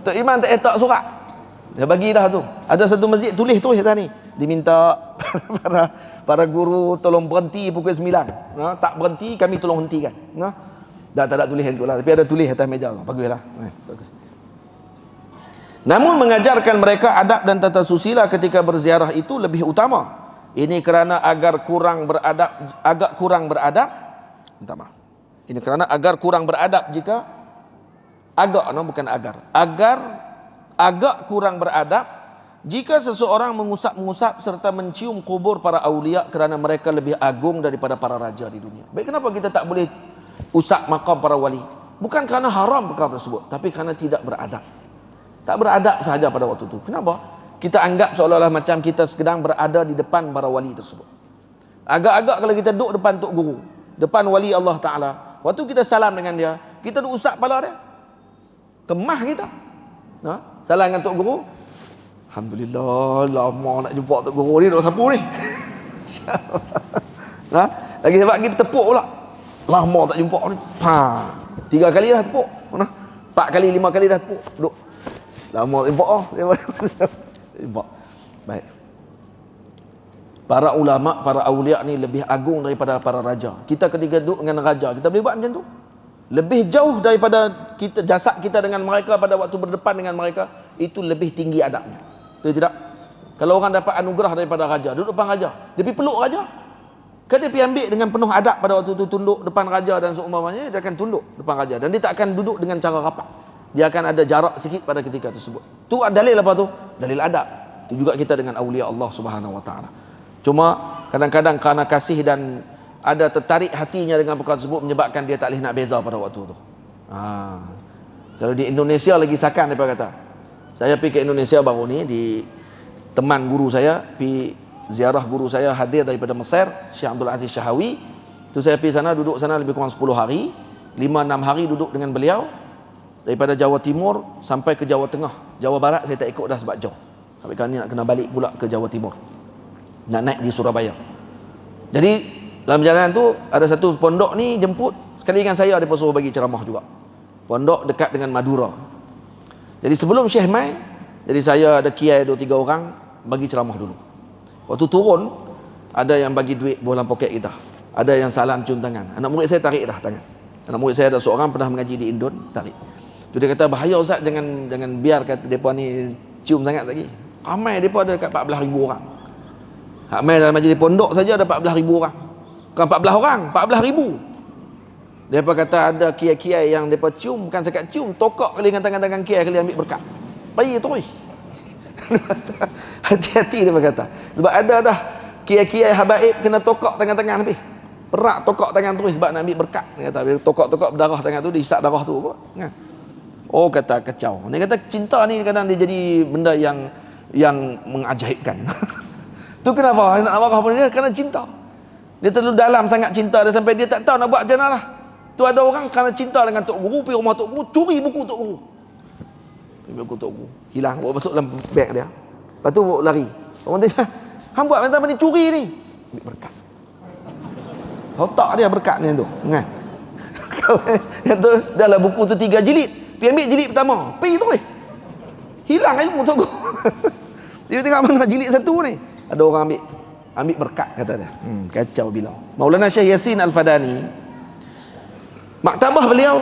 [SPEAKER 1] Tok Iman tak surat. Dia bagi dah tu. Ada satu masjid tulis tu atas ni. Diminta para guru tolong berhenti pukul 9. Tak berhenti kami tolong hentikan. Dah tak ada tulisan tu lah, tapi ada tulis atas meja tu. Baguslah. Bagus. Namun mengajarkan mereka adab dan tata susila ketika berziarah itu lebih utama. Ini kerana agak kurang beradab. Minta maaf. Ini kerana agar kurang beradab jika agak kurang beradab jika seseorang mengusap-ngusap serta mencium kubur para aulia kerana mereka lebih agung daripada para raja di dunia. Baik, kenapa kita tak boleh usap makam para wali? Bukan kerana haram perkara tersebut, tapi kerana tidak beradab. Tak beradab sahaja pada waktu itu. Kenapa? Kita anggap seolah-olah macam kita sedang berada di depan para wali tersebut. Agak-agak kalau kita duduk depan Tok Guru, depan wali Allah Ta'ala, waktu kita salam dengan dia, kita duk usap kepala dia. Kemah kita. Salam dengan Tok Guru. Alhamdulillah, lama nak jumpa Tok Guru ni, duk sapu ni. Lagi sebab kita tepuk pula. Lama tak jumpa ni. 3 kali dah tepuk. 4 kali, 5 kali dah tepuk. Duk. Lama tak jumpa. Baik. Para ulama, para aulia ni lebih agung daripada para raja. Kita ketika duduk dengan raja, kita boleh buat macam tu. Lebih jauh daripada kita, jasad kita dengan mereka pada waktu berdepan dengan mereka, itu lebih tinggi adabnya. Betul tidak? Kalau orang dapat anugerah daripada raja, duduk depan raja, dia pergi peluk raja. Kan dia pergi ambil dengan penuh adab pada waktu itu, tunduk depan raja dan seumpamanya, dia akan tunduk depan raja. Dan dia tak akan duduk dengan cara rapat. Dia akan ada jarak sikit pada ketika tersebut. Tu dalil apa tu? Dalil adab. Itu juga kita dengan aulia Allah Subhanahu Wa Taala. Cuma kadang-kadang kerana kasih dan ada tertarik hatinya dengan perkara tersebut menyebabkan dia tak boleh nak beza pada waktu tu. Kalau di Indonesia lagi sakan, mereka kata. Saya pergi ke Indonesia baru ni, di teman guru saya, pergi ziarah guru saya hadir daripada Mesir, Syekh Abdul Aziz Syahawi. Tu saya pergi sana, duduk sana lebih kurang 10 hari, 5-6 hari duduk dengan beliau. Daripada Jawa Timur sampai ke Jawa Tengah. Jawa Barat saya tak ikut dah sebab jauh. Sampai kali ni nak kena balik pula ke Jawa Timur. Nak naik di Surabaya. Jadi dalam perjalanan tu ada satu pondok ni jemput, sekali dengan saya, dia suruh bagi ceramah juga. Pondok dekat dengan Madura. Jadi sebelum Syekh mai, jadi saya ada kiai 2-3 orang bagi ceramah dulu. Waktu turun, ada yang bagi duit bolam poket kita. Ada yang salam cium tangan. Anak murid saya tarik dah tangan. Anak murid saya ada seorang pernah mengaji di Indon, tarik. Tu dia kata, bahaya Ustaz, jangan biar kata depa ni cium sangat lagi. Ramai depa ada dekat 14,000 orang. Ramai dalam majlis pondok saja ada 14,000 orang. Bukan 14 orang, 14,000. Depa kata ada kiai-kiai yang depa cium, bukan sekat cium, tokak kali dengan tangan-tangan kiai kali ambil berkat. Bayi terus. Hati-hati depa kata. Sebab ada dah kiai-kiai habaib kena tokak tangan-tangan habis. Perak tokak tangan terus sebab nak ambil berkat. Dia kata bila tokak-tokak berdarah tangan tu, dihisap darah tu kot. Kan? Oh, kata kacau. Dia kata cinta ni kadang dia jadi benda yang mengajaibkan. Tu kenapa? Nak marah pun dia kerana cinta. Dia terlalu dalam sangat cinta dia sampai dia tak tahu nak buat macam mana lah. Tu ada orang kerana cinta dengan tok guru, pergi rumah tok guru, curi buku tok guru. Buku tok guru hilang, bawa masuk dalam beg dia. Lepas tu bawa lari. Orang tanya, hang buat macam ni, curi ni. Ambil berkat. Otak dia berkat ni tu, kan? Yang tu dalam buku tu 3 jilid. Pergi ambil jilid pertama, pergi tu ni. Hilang ilmu tok guru. Dia tengok mana jilid 1 ni. Ada orang ambil berkat, kata dia. Kacau bilau. Maulana Syekh Yasin Al-Fadani, maktabah beliau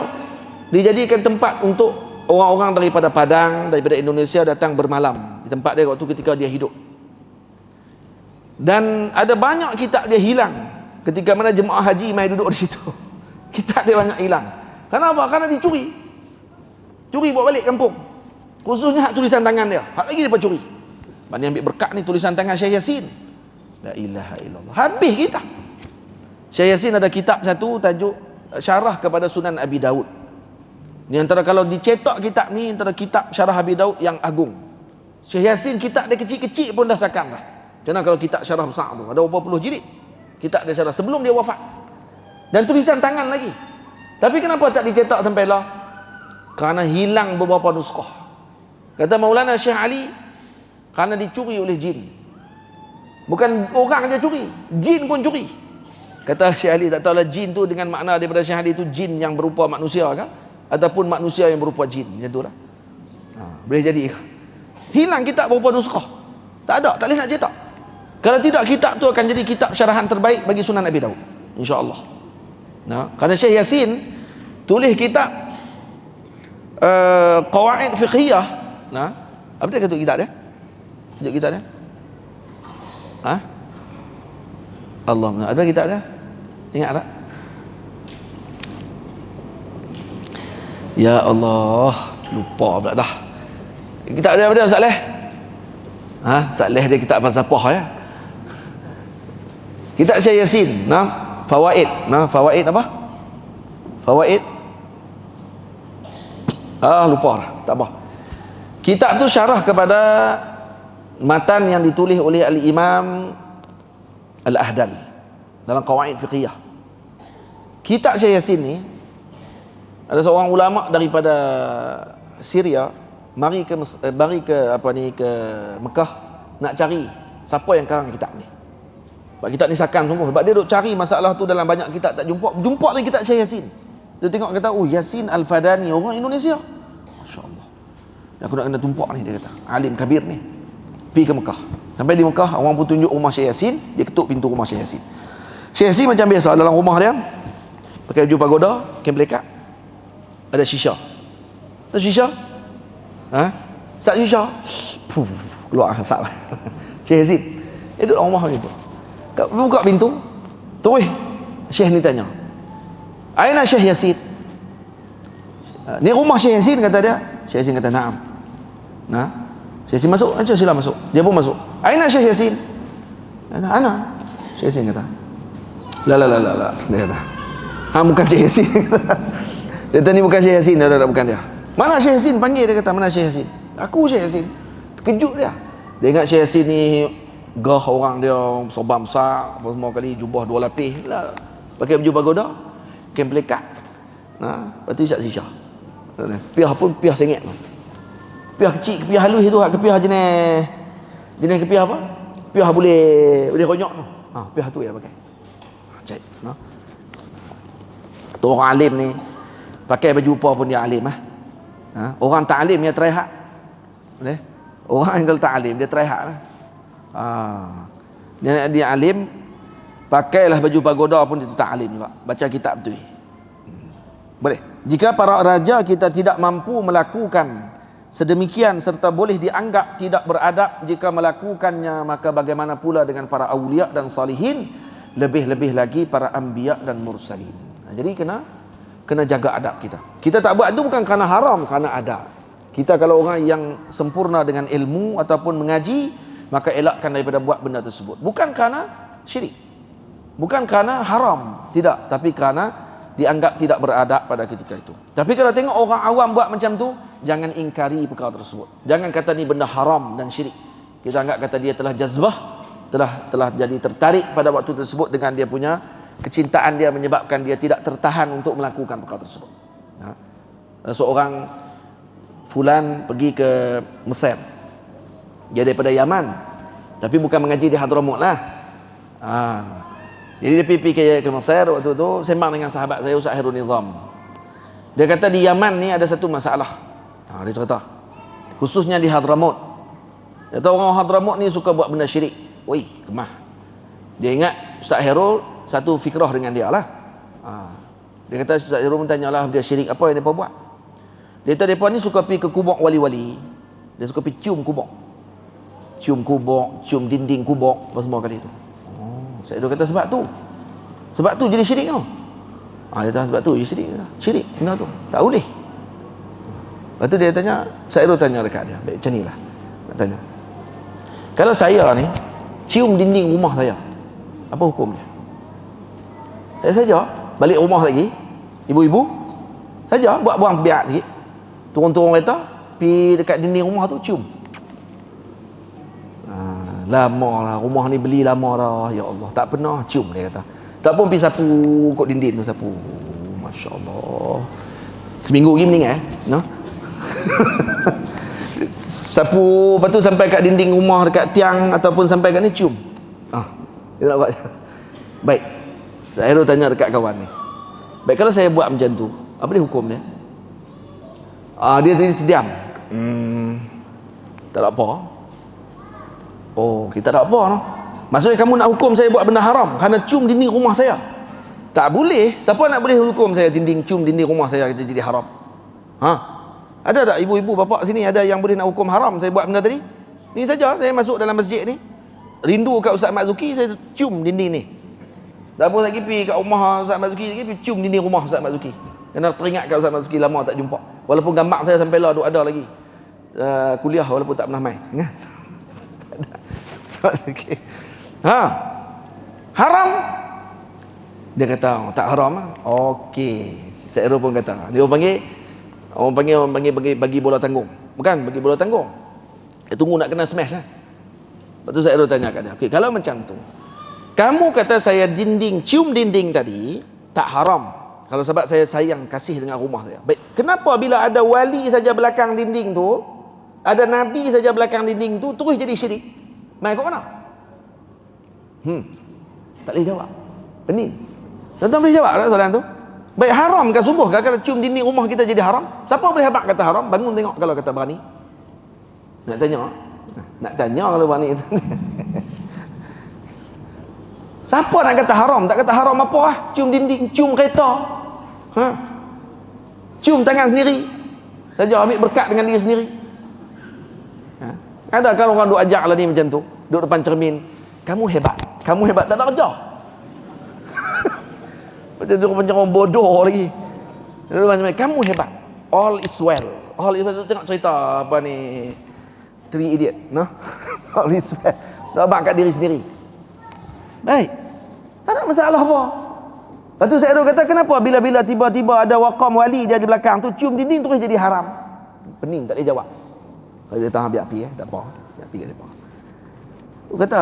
[SPEAKER 1] dijadikan tempat untuk orang-orang daripada Padang, daripada Indonesia datang bermalam di tempat dia waktu ketika dia hidup. Dan ada banyak kitab dia hilang ketika mana jemaah haji mai duduk di situ. Kitab dia banyak hilang. Kenapa? Karena dicuri. Curi bawa balik kampung. Khususnya hak tulisan tangan dia. Hak lagi dia curi. Mana ambil berkat ni tulisan tangan Syekh Yasin. La ilaha illallah. Habis kita. Syekh Yasin ada kitab satu tajuk Syarah kepada Sunan Abi Daud. Ni antara kalau dicetak kitab ni antara kitab Syarah Abi Daud yang agung. Syekh Yasin kitab dia kecil-kecil pun dah sakan dah. Macam kalau kitab syarah besar tu ada berapa puluh jilid. Kitab dia syarah sebelum dia wafat. Dan tulisan tangan lagi. Tapi kenapa tak dicetak sampai lah? Kerana hilang beberapa nuskah. Kata Maulana Syekh Ali, kerana dicuri oleh jin. Bukan orang dia curi, jin pun curi. Kata Syekh Ali, tak tahulah jin tu dengan makna daripada Syekh Ali tu jin yang berupa manusia ke ataupun manusia yang berupa jin, macam tu lah. Boleh jadi. Hilang kitab berupa nuskah. Tak ada, tak boleh nak cetak. Kalau tidak, kitab tu akan jadi kitab syarahan terbaik bagi Sunan Abi Daud, insya-Allah. Kerana Syekh Yasin tulis kitab qawaid fiqhiyah. Apa dia kata kitab dia? Tunjuk kitab dia. Allah, ada kitab dia? Ingat tak? Ya Allah, lupa pula dah. Kitab dia apa dia, Ustaz Leh? Ustaz Leh dia kitab falsafah ya. Kitab Syekh Yasin, fawaid. Fawaid apa? Fawaid. Lupa dah, tak apa. Kitab tu syarah kepada matan yang ditulis oleh Al-Imam Al-Ahdal dalam qawaid fiqhiyah. Kitab Syekh Yasin ni ada seorang ulama daripada Syria mari ke Mekah nak cari siapa yang karang kitab ni. Sebab kitab ni sakan sungguh. Sebab dia duk cari masalah tu dalam banyak kitab tak jumpa lagi kitab Syekh Yasin. Dia tengok kata, oh Yasin Al-Fadani orang Indonesia. Masya-Allah. Aku nak kena tumpak ni, dia kata. Alim kabir ni. Pergi ke Mekah. Sampai di Mekah, orang pun tunjuk rumah Syekh Yasin, dia ketuk pintu rumah Syekh Yasin. Syekh Yasin macam biasa dalam rumah dia, pakai baju pagoda, kain pelekat, ada shisha. Tahu shisha? Sat shisha. Keluar asap. Syekh Yasin. Dia duduk dalam rumah gitu. Buka pintu, terus Syekh ni tanya, "Aina Syekh Yasin?" Ni rumah Syekh Yasin, kata dia. Syekh Yasin kata, "Naam." Syekh Yasin masuk, aja sila masuk. Dia pun masuk. "Aina Syekh Yasin?" "Ana." Syekh Yasin kata, La. Dia kata, bukan Syekh Yasin." Dia kata, "Ni bukan Syekh Yasin." Dia kata, "Bukan dia." Mana Syekh Yasin? Panggil dia kata, mana Syekh Yasin? Aku Syekh Yasin. Terkejut dia. Dia ingat Syekh Yasin ni gah orang dia sorban besar, semua kali jubah 2 lapis lah. Pakai baju pagoda, kain pelekat. Lepas tu isyak-isyak. Piah pun piah sengit. Piah kecil, piah halus itu, piah jenis piah apa? Piah boleh ronyok tu. Piah tu ya pakai. Cek, tu orang alim ni pakai baju apa pun dia alim orang tak alim dia try hard. Boleh? Orang yang kalau tak alim dia try hard lah. Dia alim pakailah baju pagoda pun dia tak alim juga. Baca kitab betul. Boleh. Jika para raja kita tidak mampu melakukan sedemikian serta boleh dianggap tidak beradab jika melakukannya, maka bagaimana pula dengan para awliya dan salihin, lebih-lebih lagi para anbiya dan mursalin. Jadi kena jaga adab kita. Kita tak buat itu bukan kerana haram, kerana adab. Kita kalau orang yang sempurna dengan ilmu ataupun mengaji, maka elakkan daripada buat benda tersebut. Bukan kerana syirik, bukan kerana haram, tidak, tapi kerana dianggap tidak beradab pada ketika itu. Tapi kalau tengok orang awam buat macam tu, jangan ingkari perkara tersebut. Jangan kata ni benda haram dan syirik. Kita anggap kata dia telah jazbah, telah jadi tertarik pada waktu tersebut dengan dia punya kecintaan dia menyebabkan dia tidak tertahan untuk melakukan perkara tersebut. Seorang fulan pergi ke Mesir. Dia daripada Yaman, tapi bukan mengaji di Hadramaut lah. Jadi dia pergi ke Mesir waktu tu, sembang dengan sahabat saya Ustaz Hairul Nizam. Dia kata di Yaman ni ada satu masalah. Dia cerita, khususnya di Hadramaut. Dia tahu orang Hadramaut ni suka buat benda syirik. Woi, kemah. Dia ingat Ustaz Hairul satu fikrah dengan dia lah. Dia kata Ustaz Hairul bertanyalah dia syirik apa yang mereka buat. Dia kata mereka ni suka pergi ke kubur wali-wali. Dia suka pergi cium kubur. Cium kubur, cium dinding kubur, apa semua kali tu. Ustaz Hairul kata sebab tu jadi syirik tau. Dia kata sebab tu jadi syirik. Syirik, benda tu tak boleh. Lepas tu dia tanya, Ustaz Hairul tanya dekat dia, baik macam ni lah nak tanya, kalau saya ni cium dinding rumah saya, apa hukum dia? Saya saja balik rumah lagi, ibu-ibu saja buang biak sikit, turun-turun kereta, pergi dekat dinding rumah tu cium. Lama lah rumah ni, beli lama dah, ya Allah tak pernah cium. Dia kata tak pun pergi sapu kot dinding tu, sapu. Masya Allah, seminggu lagi mending no? Sapu, lepas tu sampai kat dinding rumah, dekat tiang ataupun sampai kat ni cium. Dia nak buat. Baik, saya tanya dekat kawan ni, baik kalau saya buat macam tu, apa dia hukum dia? Dia terdiam. Tak ada apa. Kita tak apa no? Maksudnya kamu nak hukum saya buat benda haram kerana cium dinding rumah saya? Tak boleh. Siapa nak boleh hukum saya cium dinding rumah saya jadi haram? Ada tak ibu-ibu bapa sini ada yang boleh nak hukum haram saya buat benda tadi? Ni saja saya masuk dalam masjid ni, rindu kat Ustaz Mat Zuki, saya cium dinding ni. Tak pun lagi pergi kat rumah Ustaz Mat Zuki lagi, pergi cium dinding rumah Ustaz Mat Zuki. Kerana teringat kat Ustaz Mat Zuki lama tak jumpa. Walaupun gambar saya sampai lah ada lagi. Kuliah walaupun tak pernah main. Haram? Dia kata tak haram. Okey. Saya pun kata, dia orang panggil bagi bola tanggung. Bukan bagi bola tanggung. Dia tunggu nak kena smash lah. Lepas tu saya tanya kat dia, okey, kalau macam tu, kamu kata saya cium dinding tadi tak haram kalau sebab saya sayang kasih dengan rumah saya. Baik, kenapa bila ada wali saja belakang dinding tu, ada nabi saja belakang dinding tu, terus jadi syirik? Mai kau mana? Tak boleh jawab. Pening. Tuan-tuan boleh jawab tak soalan tu? Baik, haram ke subuh ke kalau cium dinding rumah kita jadi haram? Siapa boleh habaq kata haram? Bangun tengok kalau kata berani. Nak tanya kalau berani. Siapa nak kata haram? Tak kata haram apa lah. Cium dinding, cium kereta, cium tangan sendiri saja, ambil berkat dengan diri sendiri. Ada kan orang duk ajak lah ni macam tu, duduk depan cermin, kamu hebat, tak ada kerja. Macam tu macam orang bodoh lagi. Kamu hebat, all is well. Tengok cerita apa ni, Three Idiot, no? All is well. Dabak kat diri sendiri. Baik, tak ada masalah apa. Lepas tu saya kata, kenapa bila-bila tiba-tiba ada waqam wali dia di belakang tu, cium dinding terus jadi haram? pening tak boleh jawab. Kalau dia tahan ambil api tak apa. Ambil api kat depa. Tu kata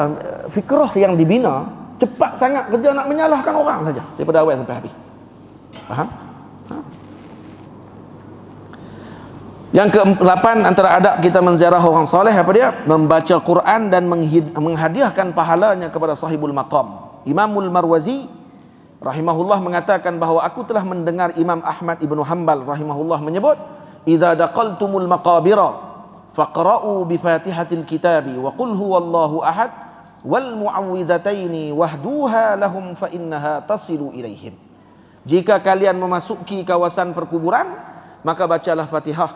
[SPEAKER 1] fikrah yang dibina cepat sangat kerja nak menyalahkan orang saja daripada awal sampai habis. Faham? Yang ke-8 antara adab kita menziarah orang soleh apa dia? Membaca Quran dan menghadiahkan pahalanya kepada sahibul maqam. Imamul Marwazi rahimahullah mengatakan bahawa aku telah mendengar Imam Ahmad ibnu Hanbal rahimahullah menyebut, "Idza daqaltumul maqabira faqra'u bi Fatihatil Kitabi wa qul huwallahu ahad wal mu'awwidhataini wahduha lahum fa innaha tasilu ilaihim." Jika kalian memasuki kawasan perkuburan, maka bacalah Fatihah,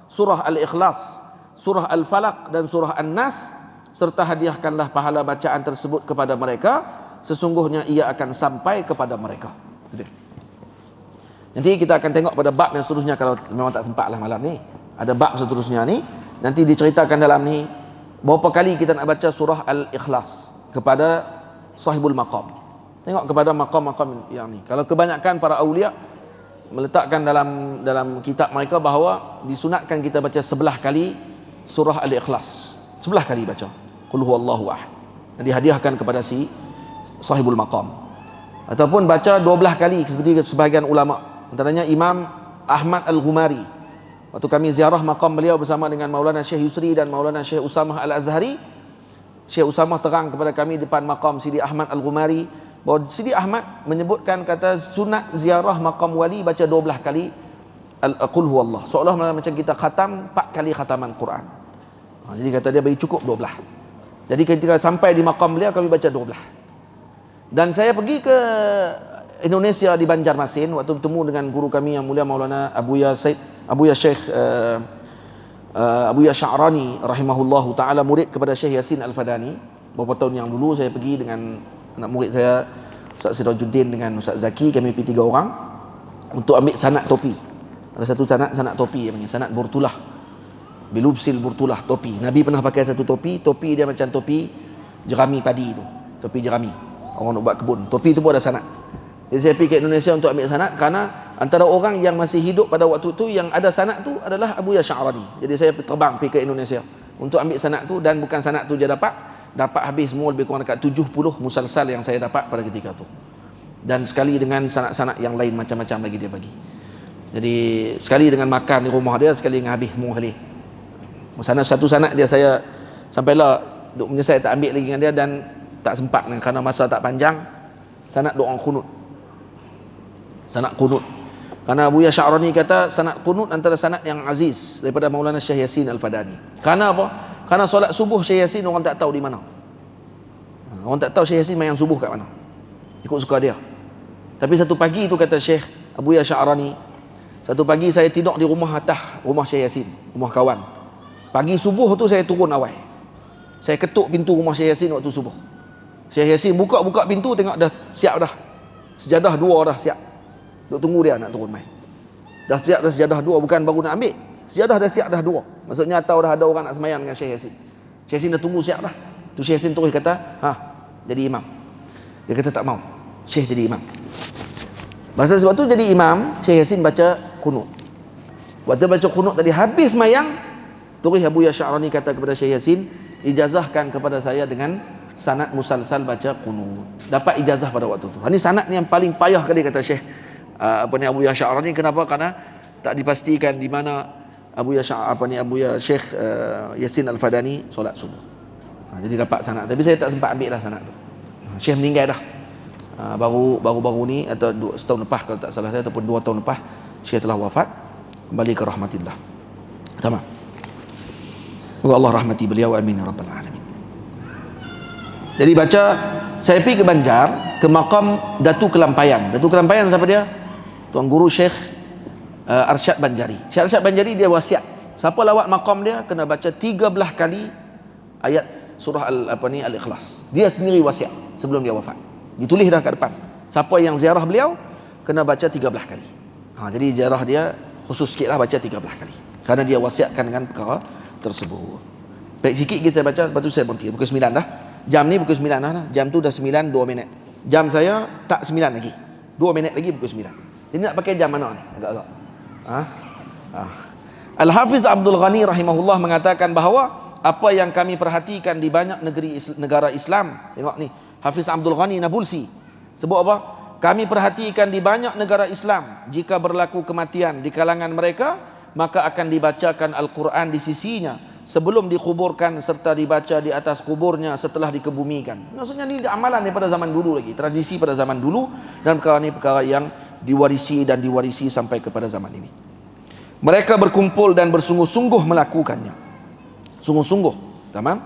[SPEAKER 1] surah Al-Ikhlas, surah Al-Falaq dan surah An-Nas, serta hadiahkanlah pahala bacaan tersebut kepada mereka, sesungguhnya ia akan sampai kepada mereka. Itu dia. Nanti kita akan tengok pada bab yang seterusnya, kalau memang tak sempatlah malam ni. Ada bab seterusnya ni, nanti diceritakan dalam ni berapa kali kita nak baca surah Al-Ikhlas kepada sahibul maqam. Tengok kepada maqam-maqam yang ni. Kalau kebanyakan para awliya meletakkan dalam kitab mereka bahawa disunatkan kita baca 11 kali surah Al-Ikhlas. 11 kali baca qul huwallahu ahad, dan dihadiahkan kepada si sahibul maqam. Ataupun baca 12 kali seperti sebahagian ulama, antaranya Imam Ahmad Al-Ghumari. Waktu kami ziarah maqam beliau bersama dengan Maulana Syekh Yusri dan Maulana Syekh Usamah Al-Azhari, Syekh Usamah terang kepada kami depan maqam Sidi Ahmad Al-Ghumari bahawa Sidi Ahmad menyebutkan kata sunat ziarah maqam wali baca 12 kali Qul huwallah, seolah macam kita khatam 4 kali khataman Quran. Jadi kata dia bagi cukup 12. Jadi ketika sampai di maqam beliau kami baca 12. Dan saya pergi ke Indonesia di Banjarmasin waktu bertemu dengan guru kami yang mulia Maulana Abuya Syekh Abuya Sya'rani rahimahullahu taala, murid kepada Syekh Yasin Al-Fadani. Beberapa tahun yang dulu saya pergi dengan anak murid saya Ustaz Sirajuddin dengan Ustaz Zaki, kami pergi 3 orang untuk ambil sanad topi. Ada satu sanad topi yang panggil sanad burtulah, bilubsil burtulah, topi. Nabi pernah pakai satu topi dia macam topi jerami padi tu, topi jerami orang nak buat kebun. Topi tu pun ada sanad. Jadi saya pergi ke Indonesia untuk ambil sanad, kerana antara orang yang masih hidup pada waktu tu yang ada sanad tu adalah Abuya Sya'rani. Jadi saya terbang pergi ke Indonesia untuk ambil sanad tu, dan bukan sanad tu dia dapat habis semua, lebih kurang dekat 70 musalsal yang saya dapat pada ketika tu. Dan sekali dengan sanad-sanad yang lain macam-macam lagi dia bagi. Jadi sekali dengan makan di rumah dia, sekali dengan habis semua kali. Satu sanad dia saya sampailah duk menyesal tak ambil lagi dengan dia, dan tak sempat kerana masa tak panjang. Sanad doa qunut. Sanad qunut. Kerana Abuya Sya'rani kata sanad qunut antara sanad yang aziz daripada Maulana Syekh Yasin Al-Fadani. Kerana apa? Kerana solat subuh Syekh Yasin orang tak tahu di mana. Orang tak tahu Syekh Yasin mayang subuh kat mana. Ikut suka dia. Tapi satu pagi tu kata Syekh Abuya Sya'rani, satu pagi saya tidur di rumah atas rumah Syekh Yasin, rumah kawan. Pagi subuh tu saya turun awal. Saya ketuk pintu rumah Syekh Yasin waktu subuh. Syekh Yasin buka pintu, tengok dah siap dah. Sejadah 2 dah siap. Duk tunggu dia nak turun mai. Dah siap dah sejadah 2, bukan baru nak ambil. Sejadah dah siap dah 2. Maksudnya tahu dah ada orang nak sembahyang dengan Syekh Yasin. Syekh Yasin dah tunggu siap dah. Tu Syekh Yasin terus kata, jadi imam. Dia kata tak mau. Syekh jadi imam. Masa sebab tu jadi imam, Syekh Yasin baca qunut. Waktu baca qunut tadi habis sembahyang, terus Abuya Sya'rani kata kepada Syekh Yasin, ijazahkan kepada saya dengan sanad musalsal baca qunut. Dapat ijazah pada waktu tu. Ini sanad yang paling payah kali kata Syekh Abuya Sya'rani. Kenapa? Karena tak dipastikan di mana Abuya Syekh Yasin Al-Fadani solat subuh. Jadi dapat sanad, tapi saya tak sempat ambil lah sanad tu. Syekh meninggal dah. Baru-baru ni atau setahun lepas kalau tak salah saya, ataupun 2 tahun lepas Syekh telah wafat, kembali ke rahmatillah. Tamam. Semoga Allah rahmati beliau, amin ya rabbal alamin. Jadi baca, saya pergi ke Banjar, ke makam Datu Kelampayan. Datu Kelampayan siapa dia? Tuan guru Syekh Arsyad Banjari. Syekh Arsyad Banjari dia wasiat, siapa lawat makam dia kena baca 13 kali ayat surah Al-Ikhlas. Dia sendiri wasiat sebelum dia wafat. Ditulis dah kat depan. Siapa yang ziarah beliau kena baca 13 kali. Jadi ziarah dia khusus sikitlah, baca 13 kali. Kerana dia wasiatkan dengan perkara tersebut. Baik, sikit kita baca, lepas tu saya berhenti. Pukul 9 dah. Jam ni pukul 9 dah. Jam tu dah 9, 2 minit. Jam saya tak 9 lagi. 2 minit lagi pukul 9. Jadi nak pakai jam mana ni? Agak-agak. Al-Hafiz Abdul Ghani rahimahullah mengatakan bahawa apa yang kami perhatikan di banyak negara Islam, tengok ni, Hafiz Abdul Ghani Nabulsi sebut apa? Kami perhatikan di banyak negara Islam, jika berlaku kematian di kalangan mereka, maka akan dibacakan Al-Quran di sisinya sebelum dikuburkan, serta dibaca di atas kuburnya setelah dikebumikan. Maksudnya ni amalan daripada zaman dulu lagi, tradisi pada zaman dulu, dan perkara ni perkara yang diwarisi sampai kepada zaman ini. Mereka berkumpul dan bersungguh-sungguh melakukannya. Sungguh-sungguh, tamam?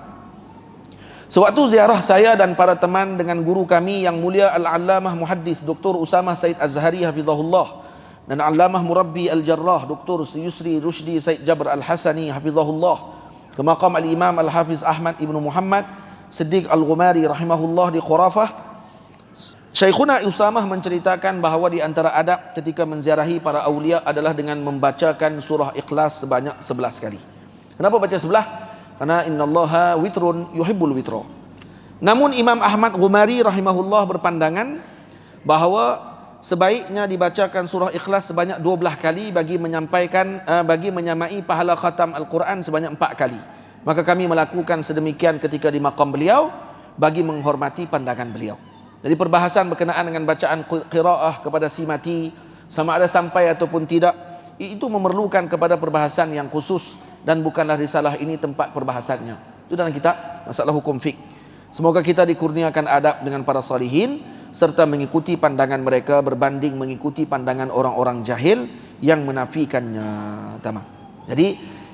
[SPEAKER 1] Sewaktu ziarah saya dan para teman dengan guru kami yang mulia Al-Allamah Muhaddis Dr. Usamah Said Az-Zahari Hafizahullah, dan Allamah Murabbi Al-Jarrah Dr. Yusri Rushdi Said Jabr Al-Hasani Hafizahullah, ke maqam Al-Imam Al-Hafiz Ahmad Ibn Muhammad Siddiq Al-Ghumari rahimahullah di Khurafah. Syekhuna Usamah menceritakan bahawa di antara adab ketika menziarahi para awliya adalah dengan membacakan surah Ikhlas sebanyak 11 kali. Kenapa baca 11? Karena innallaha witrun yuhibbul witra. Namun Imam Ahmad Ghumari rahimahullah berpandangan bahawa sebaiknya dibacakan surah Ikhlas sebanyak 12 kali bagi menyamai pahala khatam Al-Quran sebanyak 4 kali. Maka kami melakukan sedemikian ketika di maqam beliau bagi menghormati pandangan beliau. Jadi perbahasan berkenaan dengan bacaan qiraah kepada si mati, sama ada sampai ataupun tidak, itu memerlukan kepada perbahasan yang khusus, dan bukanlah risalah ini tempat perbahasannya. Itu dalam kitab masalah hukum fiqh. Semoga kita dikurniakan adab dengan para salihin, serta mengikuti pandangan mereka berbanding mengikuti pandangan orang-orang jahil yang menafikannya. Tamam. Jadi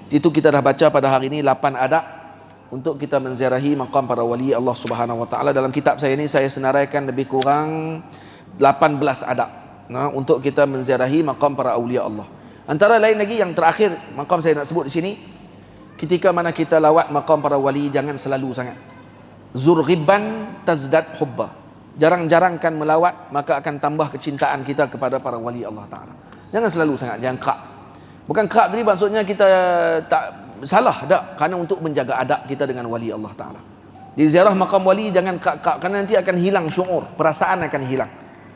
[SPEAKER 1] itu kita dah baca pada hari ini 8 adab untuk kita menziarahi maqam para wali Allah Subhanahu wa taala. Dalam kitab saya ini saya senaraikan lebih kurang 18 adab untuk kita menziarahi maqam para awliya Allah. Antara lain lagi yang terakhir maqam saya nak sebut di sini, ketika mana kita lawat maqam para wali jangan selalu sangat. Zur ghibban tazdad hubba. Jarang-jarangkan melawat, maka akan tambah kecintaan kita kepada para wali Allah Ta'ala. Jangan selalu sangat, jangan kerap. Bukan kerap tadi maksudnya kita tak salah, tak, kerana untuk menjaga adab kita dengan wali Allah Ta'ala. Di ziarah maqam wali jangan kerap, kerana nanti akan hilang syuur, perasaan akan hilang.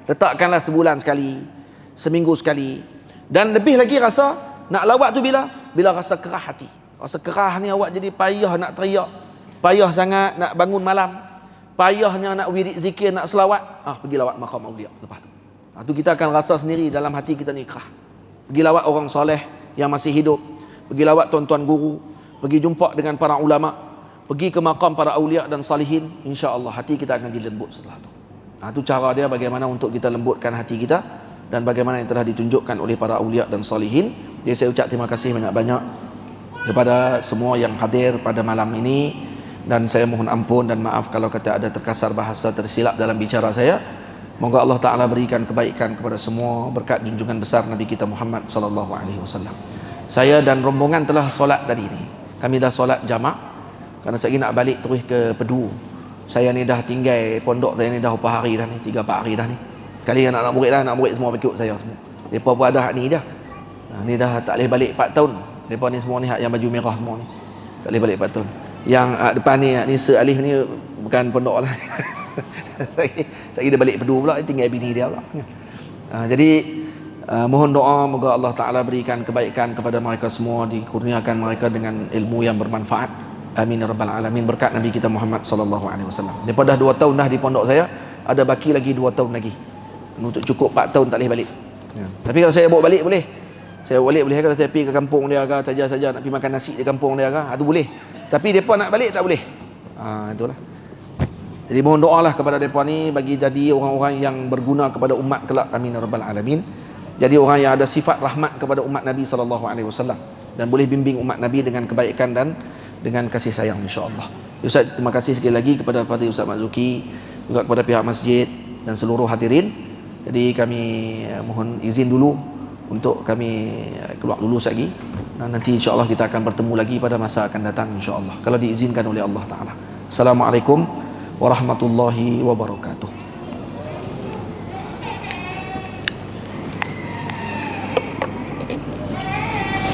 [SPEAKER 1] Letakkanlah sebulan sekali, seminggu sekali. Dan lebih lagi rasa nak lawat tu bila rasa kerah hati. Rasa kerah ni awak jadi payah nak teriak, payah sangat nak bangun malam, payahnya nak wirid zikir, nak selawat, pergi lawat maqam awliya lepas tu. Tu kita akan rasa sendiri dalam hati kita ni kerah. Pergi lawat orang soleh yang masih hidup, pergi lawat tuan-tuan guru, pergi jumpa dengan para ulama, pergi ke maqam para awliya dan salihin, insya-Allah hati kita akan jadi lembut setelah tu. Tu cara dia bagaimana untuk kita lembutkan hati kita, dan bagaimana yang telah ditunjukkan oleh para awliya dan salihin. Jadi saya ucap terima kasih banyak-banyak kepada semua yang hadir pada malam ini, dan saya mohon ampun dan maaf kalau kata ada terkasar bahasa tersilap dalam bicara saya. Moga Allah Ta'ala berikan kebaikan kepada semua berkat junjungan besar Nabi kita Muhammad sallallahu alaihi wasallam. Saya dan rombongan telah solat tadi ni. Kami dah solat jamak, kerana saya nak balik terus ke Pedu. Saya ni dah tinggal pondok saya ni dah berapa hari dah ni, 3-4 hari dah ni. Sekali anak murid dah, anak murid semua ikut saya semua. Depa pun ada hak ni dah. Ni dah tak boleh balik 4 tahun. Depa ni semua ni hak yang baju merah semua ni. Tak boleh balik 4 tahun. Yang depan ni Sir Alif ni bukan pondok lah. Saya dia balik Pedu pula, tinggal bini dia pula. Jadi mohon doa moga Allah Taala berikan kebaikan kepada mereka semua, dikurniakan mereka dengan ilmu yang bermanfaat. Amin ya rabbal alamin, berkat Nabi kita Muhammad sallallahu alaihi wasallam. Daripada 2 tahun dah di pondok saya, ada baki lagi 2 tahun lagi. Untuk cukup 4 tahun tak boleh balik. Tapi kalau saya bawa balik boleh. Saya balik boleh, kalau saya pergi ke kampung dia ke, saja nak pergi makan nasi di kampung dia ke, itu boleh. Tapi depa nak balik tak boleh. Itulah. Jadi mohon doalah kepada depa ni bagi jadi orang-orang yang berguna kepada umat kelak. Amin ya rabbal alamin. Jadi orang yang ada sifat rahmat kepada umat Nabi sallallahu alaihi wasallam, dan boleh bimbing umat Nabi dengan kebaikan dan dengan kasih sayang, insya-Allah. Ustaz, terima kasih sekali lagi kepada Fadil Ustaz Mazuki, juga kepada pihak masjid dan seluruh hadirin. Jadi kami mohon izin dulu untuk kami keluar dulu lagi, dan nanti insya-Allah kita akan bertemu lagi pada masa akan datang, insya-Allah, kalau diizinkan oleh Allah Taala. Assalamualaikum warahmatullahi wabarakatuh.